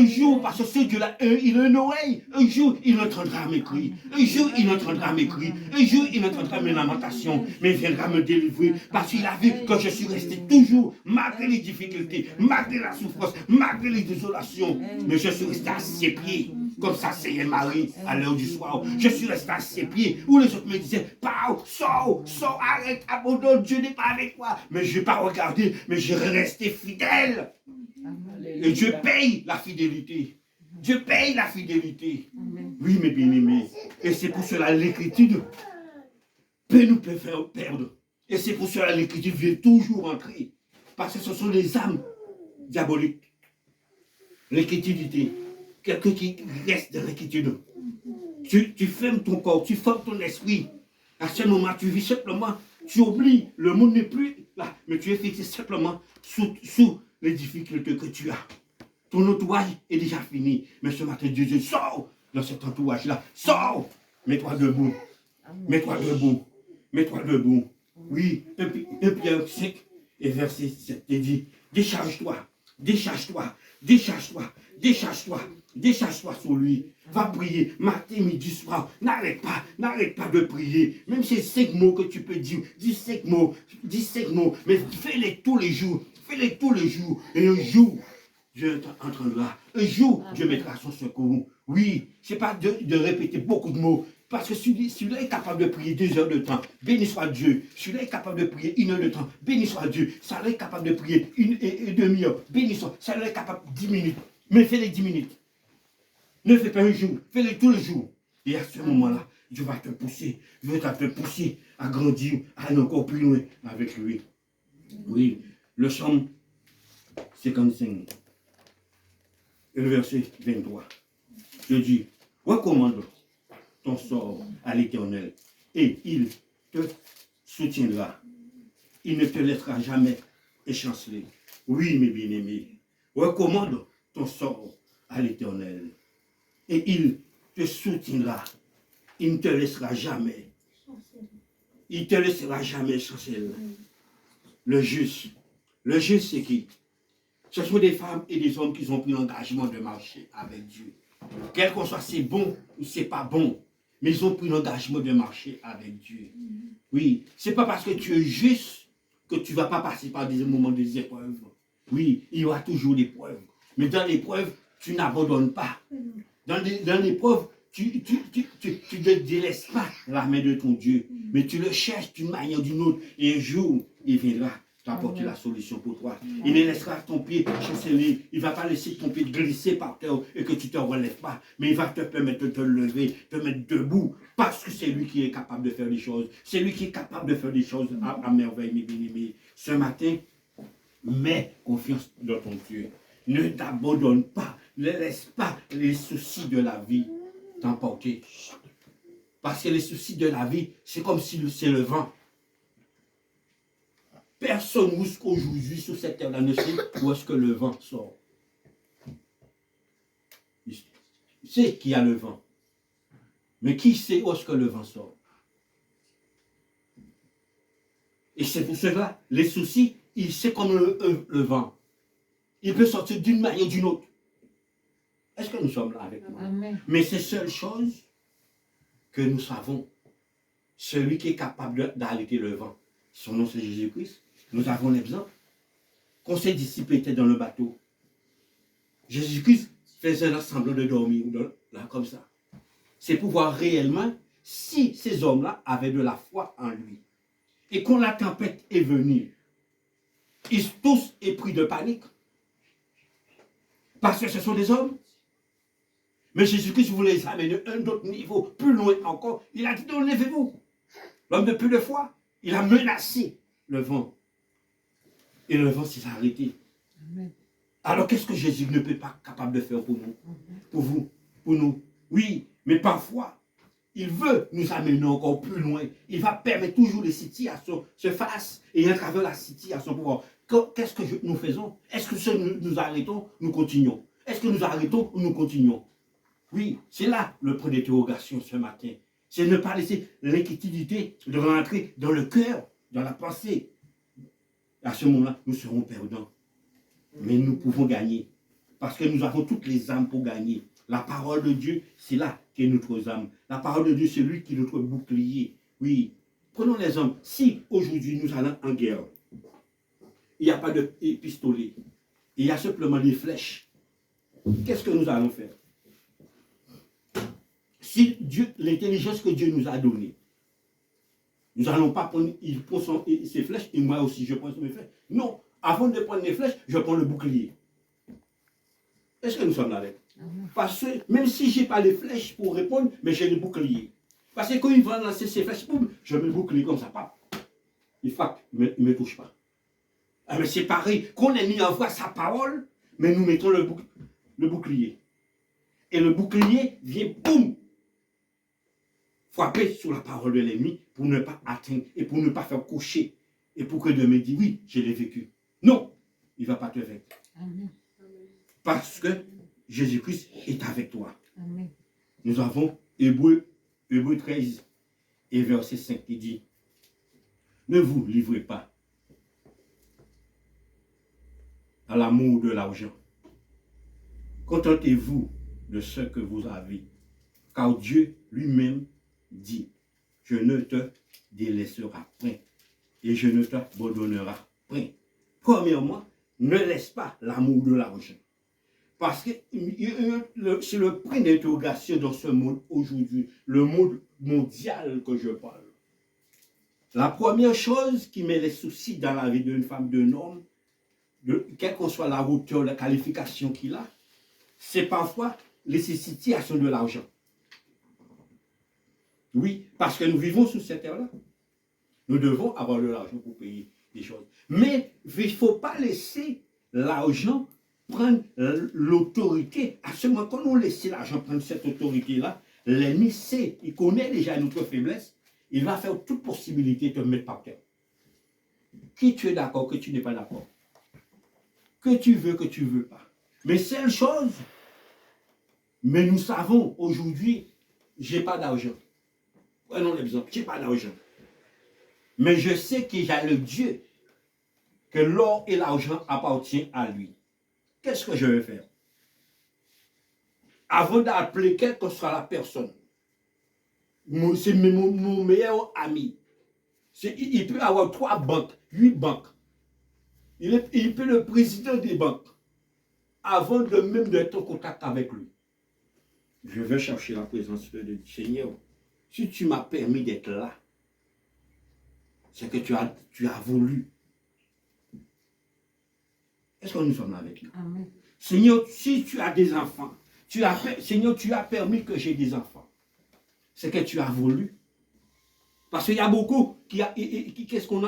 jour, parce que ce Dieu-là, il a une oreille. Un jour, il entendra mes cris. Un jour, il entendra mes cris. Un jour, il entendra mes lamentations. Mais il viendra me délivrer. Parce qu'il a vu que je suis resté toujours, malgré les difficultés, malgré la souffrance, malgré les désolations. Mais je suis resté à ses pieds. Comme ça, c'est Marie à l'heure du soir. Je suis resté à ses pieds. Où les autres me disaient, Pau, sors, arrête, abandonne, Dieu n'est pas avec toi. Mais je n'ai pas regardé, mais je resté fidèle. Et Dieu paye la fidélité. Dieu paye la fidélité. Oui, mes bien-aimés. Et c'est pour cela l'écriture peut nous faire perdre. Et c'est pour cela l'écriture vient toujours entrer. Parce que ce sont les âmes diaboliques. L'écriture dit, quelqu'un qui reste dans l'écriture. Tu fermes ton corps, tu fermes ton esprit. À ce moment, tu vis simplement, tu oublies, le monde n'est plus là, mais tu es fixé simplement sous les difficultés que tu as. Ton entourage est déjà fini. Mais ce matin, Dieu dit, sors dans cet entourage-là. Sors. Mets-toi debout. Mets-toi debout. Mets-toi debout. Oui, 1 Pierre 5 et verset 7, il dit, décharge-toi, décharge-toi, décharge-toi, décharge-toi, décharge-toi sur lui. Va prier matin, midi, soir. N'arrête pas de prier. Même si c'est 5 mots que tu peux dire, dis 5 mots, mais fais-les tous les jours. Fais-les tous les jours. Et un jour, Dieu entendra. Un jour, Dieu mettra son secours. Oui, ce n'est pas de répéter beaucoup de mots. Parce que celui-là est capable de prier 2 heures de temps. Béni soit Dieu. Celui-là est capable de prier 1 heure de temps. Béni soit Dieu. Celui-là est capable de prier 1 demi-heure. Béni soit. Celui-là est capable de 10 minutes. Mais fais-les 10 minutes. Ne fais pas un jour. Fais-les tous les jours. Et à ce moment-là, Dieu va te pousser. Dieu va te pousser à grandir, à aller encore plus loin avec lui. Oui. Le psaume 55. Et le verset 23. Je dis, recommande ton sort à l'Éternel et il te soutiendra. Il ne te laissera jamais échanceler. Oui, mes bien-aimés, recommande ton sort à l'Éternel et il te soutiendra. il ne te laissera jamais. Il ne te laissera jamais chanceler. Le juste. Le juste, c'est qui? Ce sont des femmes et des hommes qui ont pris l'engagement de marcher avec Dieu. Quel qu'on soit, c'est bon ou c'est pas bon, mais ils ont pris l'engagement de marcher avec Dieu. Oui, c'est pas parce que tu es juste que tu ne vas pas passer par des moments de épreuves. Oui, il y aura toujours des épreuves. Mais dans l'épreuve, tu n'abandonnes pas. Dans l'épreuve, tu ne délaisses pas la main de ton Dieu, mais tu le cherches d'une manière ou d'une autre. Et un jour, il viendra t'apporter la solution pour toi. Il ne laissera ton pied chanceler. Il ne va pas laisser ton pied glisser par terre et que tu ne te relèves pas. Mais il va te permettre de te lever, te mettre debout. Parce que c'est lui qui est capable de faire des choses. C'est lui qui est capable de faire des choses à merveille, mes bien-aimés. Ce matin, mets confiance dans ton Dieu. Ne t'abandonne pas. Ne laisse pas les soucis de la vie t'emporter. Parce que les soucis de la vie, c'est comme si c'est le vent. Personne jusqu'aujourd'hui sur cette terre-là ne sait où est-ce que le vent sort. C'est qu'il y a le vent. Mais qui sait où est-ce que le vent sort? Et c'est pour cela, les soucis, c'est comme le vent. Il peut sortir d'une manière ou d'une autre. Est-ce que nous sommes là avec moi? Amen. Mais c'est seule chose que nous savons. Celui qui est capable d'arrêter le vent, son nom c'est Jésus-Christ. Nous avons l'exemple. Quand ses disciples étaient dans le bateau, Jésus-Christ faisait semblant de dormir, là comme ça. C'est pour voir réellement si ces hommes-là avaient de la foi en lui. Et quand la tempête est venue, ils tous sont pris de panique. Parce que ce sont des hommes. Mais Jésus-Christ voulait les amener à un autre niveau, plus loin encore. Il a dit, non, levez-vous. L'homme de peu de foi, il a menacé le vent. Et le vent s'est arrêté. Amen. Alors qu'est-ce que Jésus ne peut pas capable de faire pour nous? Amen. Pour vous, pour nous? Oui, mais parfois, il veut nous amener encore plus loin. Il va permettre toujours les situations se fassent et à travers la situation pour voir. Qu'est-ce que nous faisons? Est-ce que nous arrêtons? Nous continuons. Est-ce que nous arrêtons ou nous continuons? Oui, c'est là le point d'interrogation ce matin. C'est ne pas laisser l'inquiétude de rentrer dans le cœur, dans la pensée. À ce moment-là, nous serons perdants. Mais nous pouvons gagner. Parce que nous avons toutes les âmes pour gagner. La parole de Dieu, c'est là qu'est notre âme. La parole de Dieu, c'est lui qui est notre bouclier. Oui. Prenons l'exemple. Si aujourd'hui nous allons en guerre, il n'y a pas de pistolet, il y a simplement des flèches, qu'est-ce que nous allons faire? Si l'intelligence que Dieu nous a donnée, nous n'allons pas prendre, il prend ses flèches et moi aussi je prends mes flèches. Non, avant de prendre mes flèches, je prends le bouclier. Est-ce que nous sommes là? Parce que même si je n'ai pas les flèches pour répondre, mais j'ai le bouclier. Parce que quand il va lancer ses flèches, boum, je mets le bouclier comme ça. Pas. Il ne me touche pas. Ah, mais c'est pareil, quand l'ennemi envoie sa parole, mais nous mettons le bouclier. Et le bouclier vient, boum, frapper sur la parole de l'ennemi pour ne pas atteindre et pour ne pas faire coucher. Et pour que demain dise, oui, je l'ai vécu. Non, il ne va pas te vaincre. Amen. Parce que Jésus-Christ est avec toi. Amen. Nous avons Hébreux 13 et verset 5 qui dit, ne vous livrez pas à l'amour de l'argent. Contentez-vous de ce que vous avez, car Dieu lui-même dit, je ne te délaisserai point et je ne t'abandonnerai point. Premièrement, ne laisse pas l'amour de l'argent. Parce que c'est le point d'interrogation dans ce monde aujourd'hui, le monde mondial que je parle. La première chose qui met les soucis dans la vie d'une femme, d'un homme, quelle que soit la hauteur, la qualification qu'il a, c'est parfois les situations de l'argent. Oui, parce que nous vivons sur cette terre-là. Nous devons avoir de l'argent pour payer des choses. Mais il ne faut pas laisser l'argent prendre l'autorité. À ce moment, quand on laisse l'argent prendre cette autorité-là, l'ennemi sait, il connaît déjà notre faiblesse, il va faire toute possibilité de te mettre par terre. Qui tu es d'accord, que tu n'es pas d'accord. Que tu veux pas. Mais seule chose, mais nous savons aujourd'hui, je n'ai pas d'argent. Prenons l'exemple, je n'ai pas d'argent. Mais je sais qu'il y a le Dieu, que l'or et l'argent appartiennent à lui. Qu'est-ce que je vais faire? Avant d'appeler quelle que soit la personne, c'est mon meilleur ami. Il peut avoir 3 banques, 8 banques. Il peut être le président des banques. Avant de même d'être en contact avec lui. Je vais chercher la présence de Dieu. Seigneur, si tu m'as permis d'être là, c'est que tu as voulu. Est-ce que nous sommes là avec lui? Amen. Seigneur, si tu as des enfants, Seigneur, tu as permis que j'ai des enfants. C'est que tu as voulu. Parce qu'il y a beaucoup qu'est-ce qu'on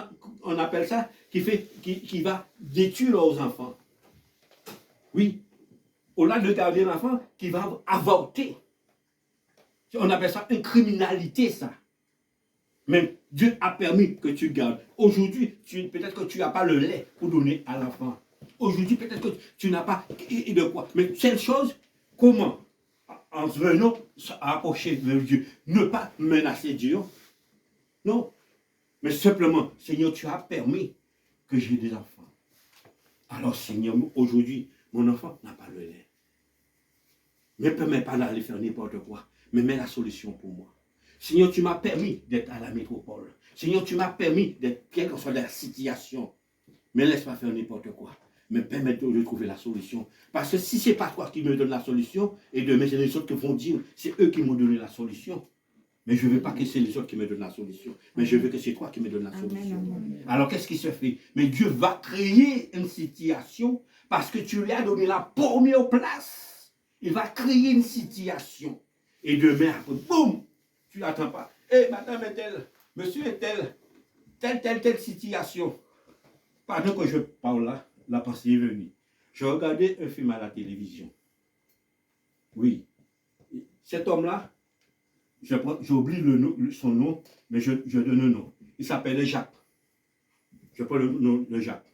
appelle ça? Qui va détruire leurs enfants. Oui. Au-delà de garder l'enfant, qui va avorter. On appelle ça une criminalité, ça. Mais Dieu a permis que tu gardes. Aujourd'hui, peut-être que tu n'as pas le lait pour donner à l'enfant. Aujourd'hui, peut-être que tu n'as pas de quoi. Mais cette chose, comment? En venant approcher de Dieu. Ne pas menacer Dieu. Non. Mais simplement, Seigneur, tu as permis que j'ai des enfants. Alors, Seigneur, aujourd'hui, mon enfant n'a pas le lait. Ne permets pas d'aller faire n'importe quoi, mais mets la solution pour moi. Seigneur, tu m'as permis d'être à la métropole. Seigneur, tu m'as permis d'être, quelle que soit la situation, mais laisse pas faire n'importe quoi. Mais permets de trouver la solution. Parce que si ce n'est pas toi qui me donnes la solution, et demain c'est les autres qui vont dire, c'est eux qui m'ont donné la solution. Mais je ne veux pas que c'est les autres qui me donnent la solution. Mais je veux que c'est toi qui me donnes la solution. Amen. Alors qu'est-ce qui se fait? Mais Dieu va créer une situation parce que tu lui as donné la première place. Il va créer une situation. Et demain, après, boum, tu n'attends pas. Hé, madame est-elle, monsieur est-elle, telle situation. Pendant que je parle là, la pensée est venue. Je regardais un film à la télévision. Oui. Cet homme-là, j'oublie son nom, mais je donne le nom. Il s'appelait Jacques. Je prends le nom de Jacques.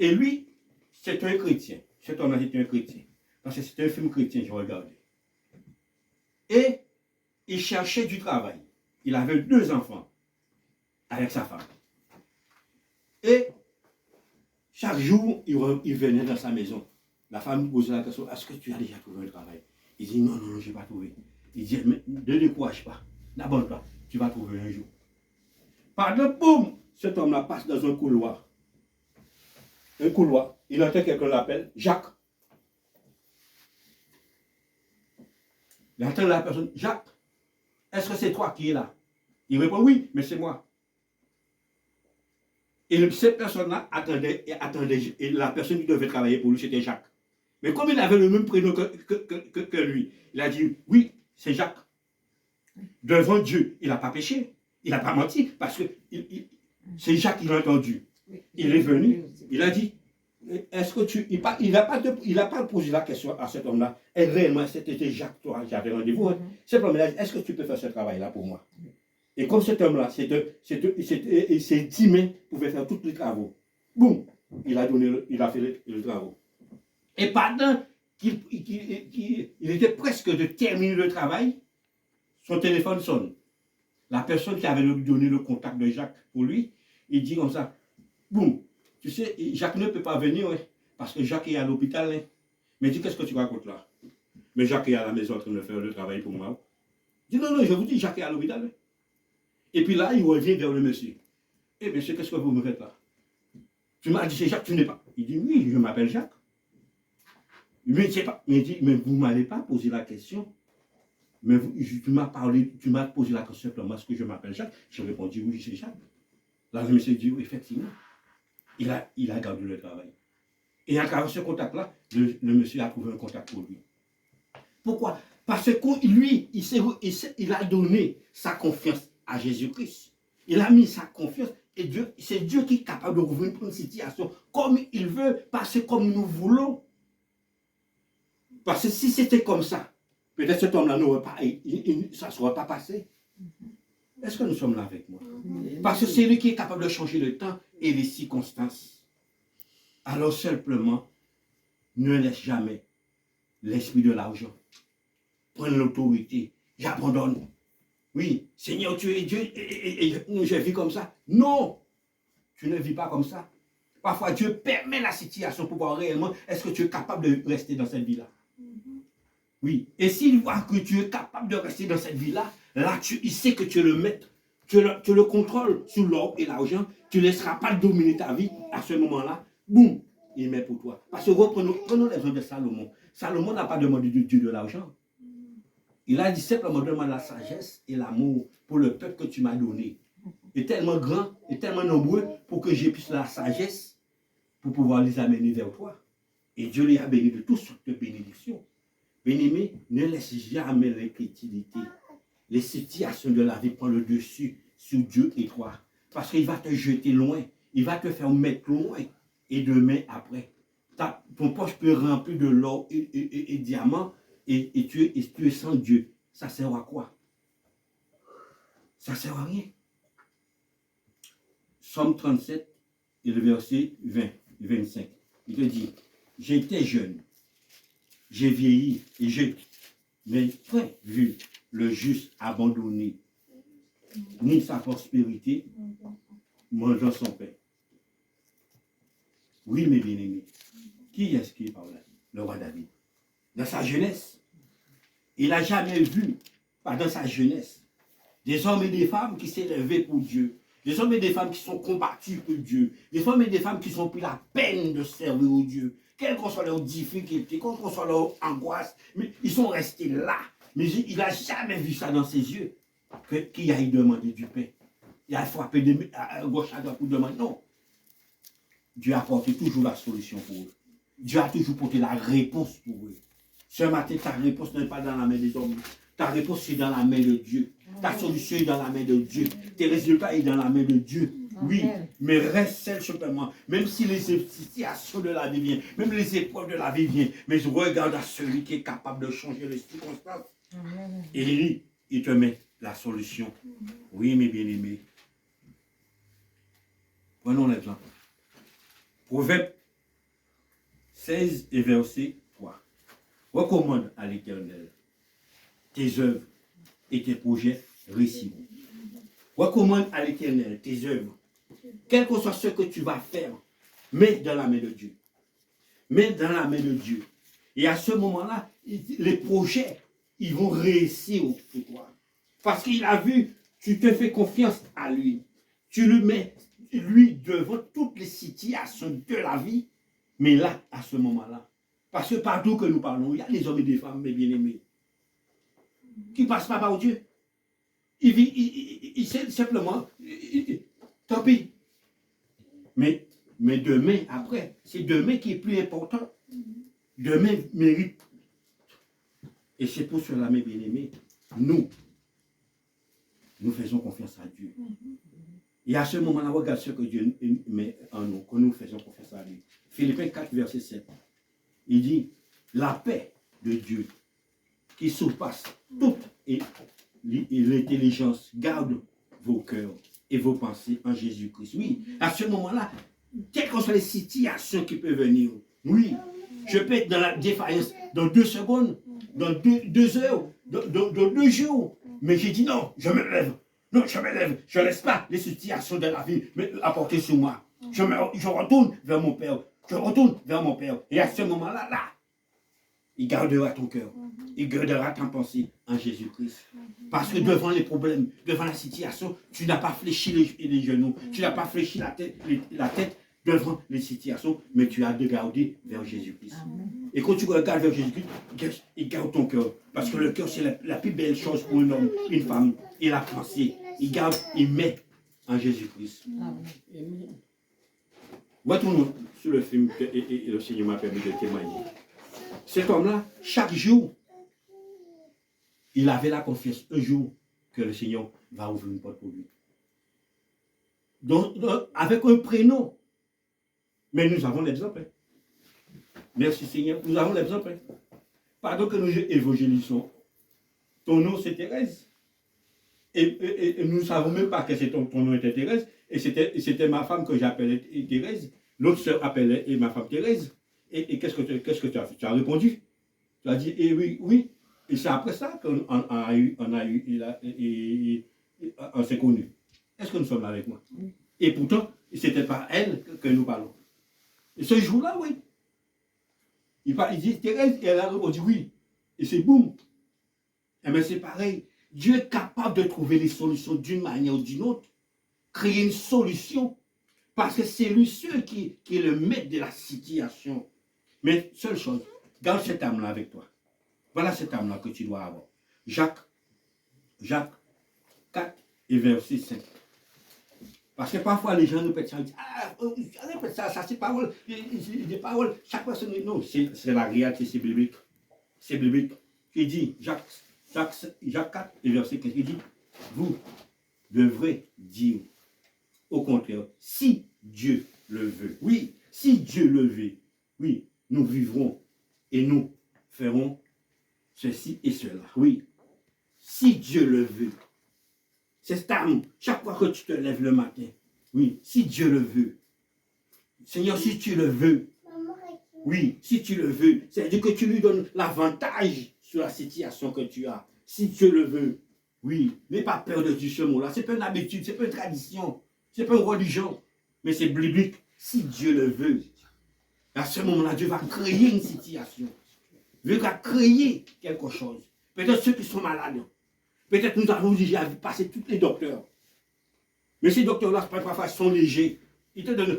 Et lui, c'est un chrétien. Cet homme-là, c'était un chrétien. Parce que c'était un film chrétien, je regardais. Et il cherchait du travail. Il avait 2 enfants avec sa femme. Et chaque jour, il venait dans sa maison. La femme posait la question, est-ce que tu as déjà trouvé un travail? Il dit, non, je n'ai pas trouvé. Il dit, mais ne décourage pas, n'abandonne pas, tu vas trouver un jour. Pardon, boum, cet homme-là passe dans un couloir. Un couloir. Il entend quelqu'un l'appelle Jacques. Il entend la personne, Jacques, est-ce que c'est toi qui es là? Il répond, oui, mais c'est moi. Et cette personne-là attendait, et la personne qui devait travailler pour lui, c'était Jacques. Mais comme il avait le même prénom que lui, il a dit, oui, c'est Jacques. Devant Dieu, il n'a pas péché, il n'a pas menti, parce que c'est Jacques qui l'a entendu. Il est venu, il a dit, est-ce que tu... Il n'a pas posé la question à cet homme-là. Et réellement, c'était Jacques, toi, qui avait rendez-vous. Simplement, il a dit, est-ce que tu peux faire ce travail-là pour moi? Et comme cet homme-là, ses 10 mains pouvaient faire tous les travaux. Boum, il a fait le travaux. Et pendant qu'il était presque de terminer le travail, son téléphone sonne. La personne qui avait donné le contact de Jacques pour lui, il dit comme ça, boum, tu sais, Jacques ne peut pas venir, hein, parce que Jacques est à l'hôpital. Hein. Mais dis, qu'est-ce que tu racontes là? Mais Jacques est à la maison en train de faire le travail pour moi. Je dis, non, je vous dis, Jacques est à l'hôpital. Hein. Et puis là, il revient vers le monsieur. Eh monsieur, qu'est-ce que vous me faites là? Tu m'as dit, c'est Jacques, tu n'es pas. Il dit, oui, je m'appelle Jacques. Mais, pas. Mais il dit, mais vous ne m'avez pas posé la question. Mais tu m'as posé la question simplement, est-ce que je m'appelle Jacques? J'ai répondu, oui, c'est Jacques. Là, le monsieur dit, oui, effectivement. Il a gardé le travail. Et à travers ce contact-là, le monsieur a trouvé un contact pour lui. Pourquoi? Parce que lui, il a donné sa confiance à Jésus-Christ. Il a mis sa confiance et c'est Dieu qui est capable de rouvrir une situation comme il veut, parce que comme nous voulons. Parce que si c'était comme ça, peut-être cet homme-là n'aurait pas, ça ne serait pas passé. Est-ce que nous sommes là avec moi? Parce que c'est lui qui est capable de changer le temps et les circonstances. Alors simplement, ne laisse jamais l'esprit de l'argent prendre l'autorité. J'abandonne. Oui, Seigneur, tu es Dieu et je vis comme ça. Non, tu ne vis pas comme ça. Parfois, Dieu permet la situation pour voir réellement est-ce que tu es capable de rester dans cette vie-là. Oui, et s'il voit que tu es capable de rester dans cette vie-là, là, il sait que tu es le maître. Tu le contrôles sur l'or et l'argent. Tu ne laisseras pas dominer ta vie à ce moment-là. Boum, il met pour toi. Parce que prenons l'exemple de Salomon. Salomon n'a pas demandé de Dieu de l'argent. Il a dit simplement demande la sagesse et l'amour pour le peuple que tu m'as donné. Il est tellement grand, il est tellement nombreux pour que j'ai plus la sagesse pour pouvoir les amener vers toi. Et Dieu les a bénis de toutes sortes de bénédictions. Bien-aimé, ne laisse jamais l'incrédulité. Les situations de la vie prennent le dessus sur Dieu et toi. Parce qu'il va te jeter loin. Il va te faire mettre loin. Et demain, après, ton poche peut remplir de l'or et diamants et tu es sans Dieu. Ça sert à quoi? Ça sert à rien. Somme 37 et le verset 20 et 25. Il te dit, j'étais jeune, j'ai vieilli et je n'ai point vu le juste abandonné, ni sa prospérité mangeant son pain. Oui, mes bien-aimés, qui est-ce qui parle là? Le roi David. Dans sa jeunesse, il n'a jamais vu, pas dans sa jeunesse, des hommes et des femmes qui s'élevaient pour Dieu, des hommes et des femmes qui sont combattus pour Dieu, des hommes et des femmes qui sont pris la peine de servir au Dieu, quelles que soient leurs difficultés, quelles que soient leurs angoisses, mais ils sont restés là. Mais il n'a jamais vu ça dans ses yeux, qu'il aille demander du pain. Il a frappé à gauche à droite pour demander. Non. Dieu a apporté toujours la solution pour eux. Dieu a toujours porté la réponse pour eux. Ce matin, ta réponse n'est pas dans la main des hommes. Ta réponse est dans la main de Dieu. Ta solution est dans la main de Dieu. Tes résultats sont dans la main de Dieu. Oui, mais reste seul simplement. Même si les situations de la vie viennent, même les épreuves de la vie viennent, mais je regarde à celui qui est capable de changer les circonstances. Et il te met la solution. Oui, mes bien-aimés. Prenons l'exemple. Proverbe 16 et verset 3. Recommande à l'Éternel tes œuvres et tes projets réussiront. Recommande à l'Éternel tes œuvres, quel que soit ce que tu vas faire, mets dans la main de Dieu. Mets dans la main de Dieu. Et à ce moment-là, les projets, ils vont réussir pour toi. Parce qu'il a vu, tu te fais confiance à lui. Tu le mets, lui, devant toutes les situations de la vie. Mais là, à ce moment-là, parce que partout que nous parlons, il y a des hommes et des femmes, mes bien-aimés, qui ne passent pas par Dieu. Il simplement, tant pis. Mais demain, après, c'est demain qui est plus important. Demain mérite. Et c'est pour cela, mes bien-aimés, nous faisons confiance à Dieu. Et à ce moment-là, regarde ce que Dieu met en nous, que nous faisons confiance à lui. Philippiens 4, verset 7. Il dit, la paix de Dieu, qui surpasse toute l'intelligence, garde vos cœurs et vos pensées en Jésus-Christ. Oui, à ce moment-là, quelles que soient les situations qui peuvent venir, oui, je peux être dans la défaillance dans 2 secondes, dans 2 heures, dans 2 jours. Mais j'ai dit non, je me lève. Non, je me lève. Je ne laisse pas les situations de la vie apporter sur moi. Je retourne vers mon Père. Je retourne vers mon Père. Et à ce moment-là, il gardera ton cœur. Il gardera ta pensée en Jésus-Christ. Parce que devant les problèmes, devant la situation, tu n'as pas fléchi les genoux. Tu n'as pas fléchi la tête devant les situations, mais tu as de garder vers Jésus-Christ. Et quand tu regardes vers Jésus-Christ, il garde ton cœur. Parce que le cœur, c'est la plus belle chose pour un homme, une femme. Et la pensée, il garde, il met en Jésus-Christ. Retournons sur le film que le Seigneur m'a permis de témoigner. Cet homme-là, chaque jour, il avait la confiance un jour que le Seigneur va ouvrir une porte pour lui. Donc avec un prénom. Mais nous avons l'exemple. Merci Seigneur, nous avons l'exemple. Pardon que nous évangélisons. Ton nom c'est Thérèse. Et nous ne savons même pas que ton nom était Thérèse. Et c'était ma femme que j'appelais Thérèse. L'autre sœur appelait ma femme Thérèse. Et qu'est-ce que tu as fait? Tu as répondu. Tu as dit, oui. Et c'est après ça qu'on s'est connus. Est-ce que nous sommes là avec moi? Et pourtant, ce n'était pas elle que nous parlons. Et ce jour-là, oui. Il dit Thérèse, et elle a répondu oui. Et c'est boum. Eh bien, c'est pareil. Dieu est capable de trouver les solutions d'une manière ou d'une autre. Créer une solution. Parce que c'est lui seul qui est le maître de la situation. Mais seule chose, garde cette âme-là avec toi. Voilà cette âme-là que tu dois avoir. Jacques 4 et verset 5. Parce que parfois les gens répètent ça, ils disent, répète ça, c'est parole, des paroles, chaque personne, non, c'est la réalité, c'est biblique. C'est biblique. Il dit, Jacques 4 et verset 15, il dit, vous devrez dire, au contraire, si Dieu le veut, oui, si Dieu le veut, oui, nous vivrons et nous ferons ceci et cela, oui, si Dieu le veut. C'est cette âme, chaque fois que tu te lèves le matin, oui, si Dieu le veut. Seigneur, si tu le veux, oui, si tu le veux, c'est-à-dire que tu lui donnes l'avantage sur la situation que tu as. Si Dieu le veut, oui, n'aie pas peur de dire ce mot-là. Ce n'est pas une habitude, ce n'est pas une tradition, ce n'est pas une religion, mais c'est biblique. Si Dieu le veut, à ce moment-là, Dieu va créer une situation. Dieu va créer quelque chose. Peut-être ceux qui sont malades. Peut-être nous avons déjà passé tous les docteurs. Mais ces docteurs-là, parfois, sont légers. Ils te donnent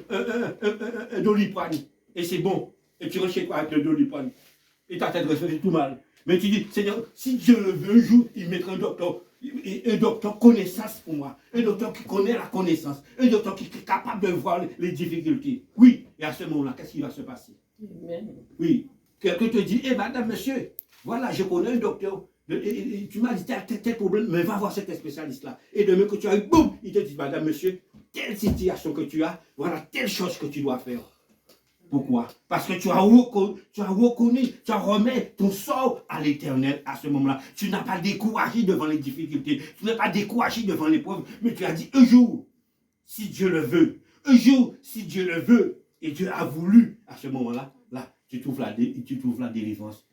un doliprane. Et c'est bon. Et tu rentres chez toi avec le doliprane. Et ta tête fait tout mal. Mais tu dis, Seigneur, si Dieu le veut, un jour, il mettra un docteur connaissance pour moi. Un docteur qui connaît la connaissance. Un docteur qui est capable de voir les difficultés. Oui. Et à ce moment-là, qu'est-ce qui va se passer? Amen. Oui. Quelqu'un te dit, madame, monsieur, voilà, je connais un docteur. Tu m'as dit tel problème, mais va voir cet spécialiste-là. Et demain que tu as eu, boum, il te dit, madame, monsieur, telle situation que tu as, voilà telle chose que tu dois faire. Pourquoi? Parce que tu as reconnu, tu as remis ton sort à l'Éternel à ce moment-là. Tu n'as pas découragé devant les difficultés, tu n'as pas découragé devant l'épreuve, mais tu as dit un jour, si Dieu le veut, un jour, si Dieu le veut, et Dieu a voulu, à ce moment-là, là, tu trouves la délivrance.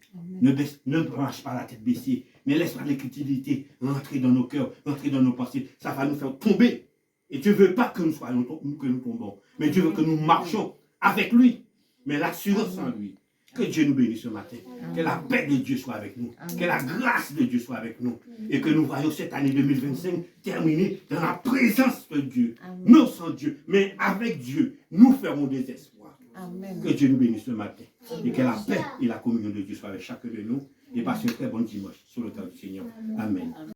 Ne marche pas la tête baissée, mais laisse la liquidité rentrer dans nos cœurs, rentrer dans nos pensées. Ça va nous faire tomber. Et Dieu ne veut pas que nous tombons, mais Dieu veut que nous marchions avec lui, mais l'assurance en lui. Que Dieu nous bénisse ce matin. Que la paix de Dieu soit avec nous. Que la grâce de Dieu soit avec nous. Et que nous voyons cette année 2025 terminer dans la présence de Dieu. Non sans Dieu, mais avec Dieu. Nous ferons des espoirs. Amen. Que Dieu nous bénisse ce matin. Et que la paix et la communion de Dieu soient avec chacun de nous. Et passez un très bon dimanche sur le temps du Seigneur. Amen.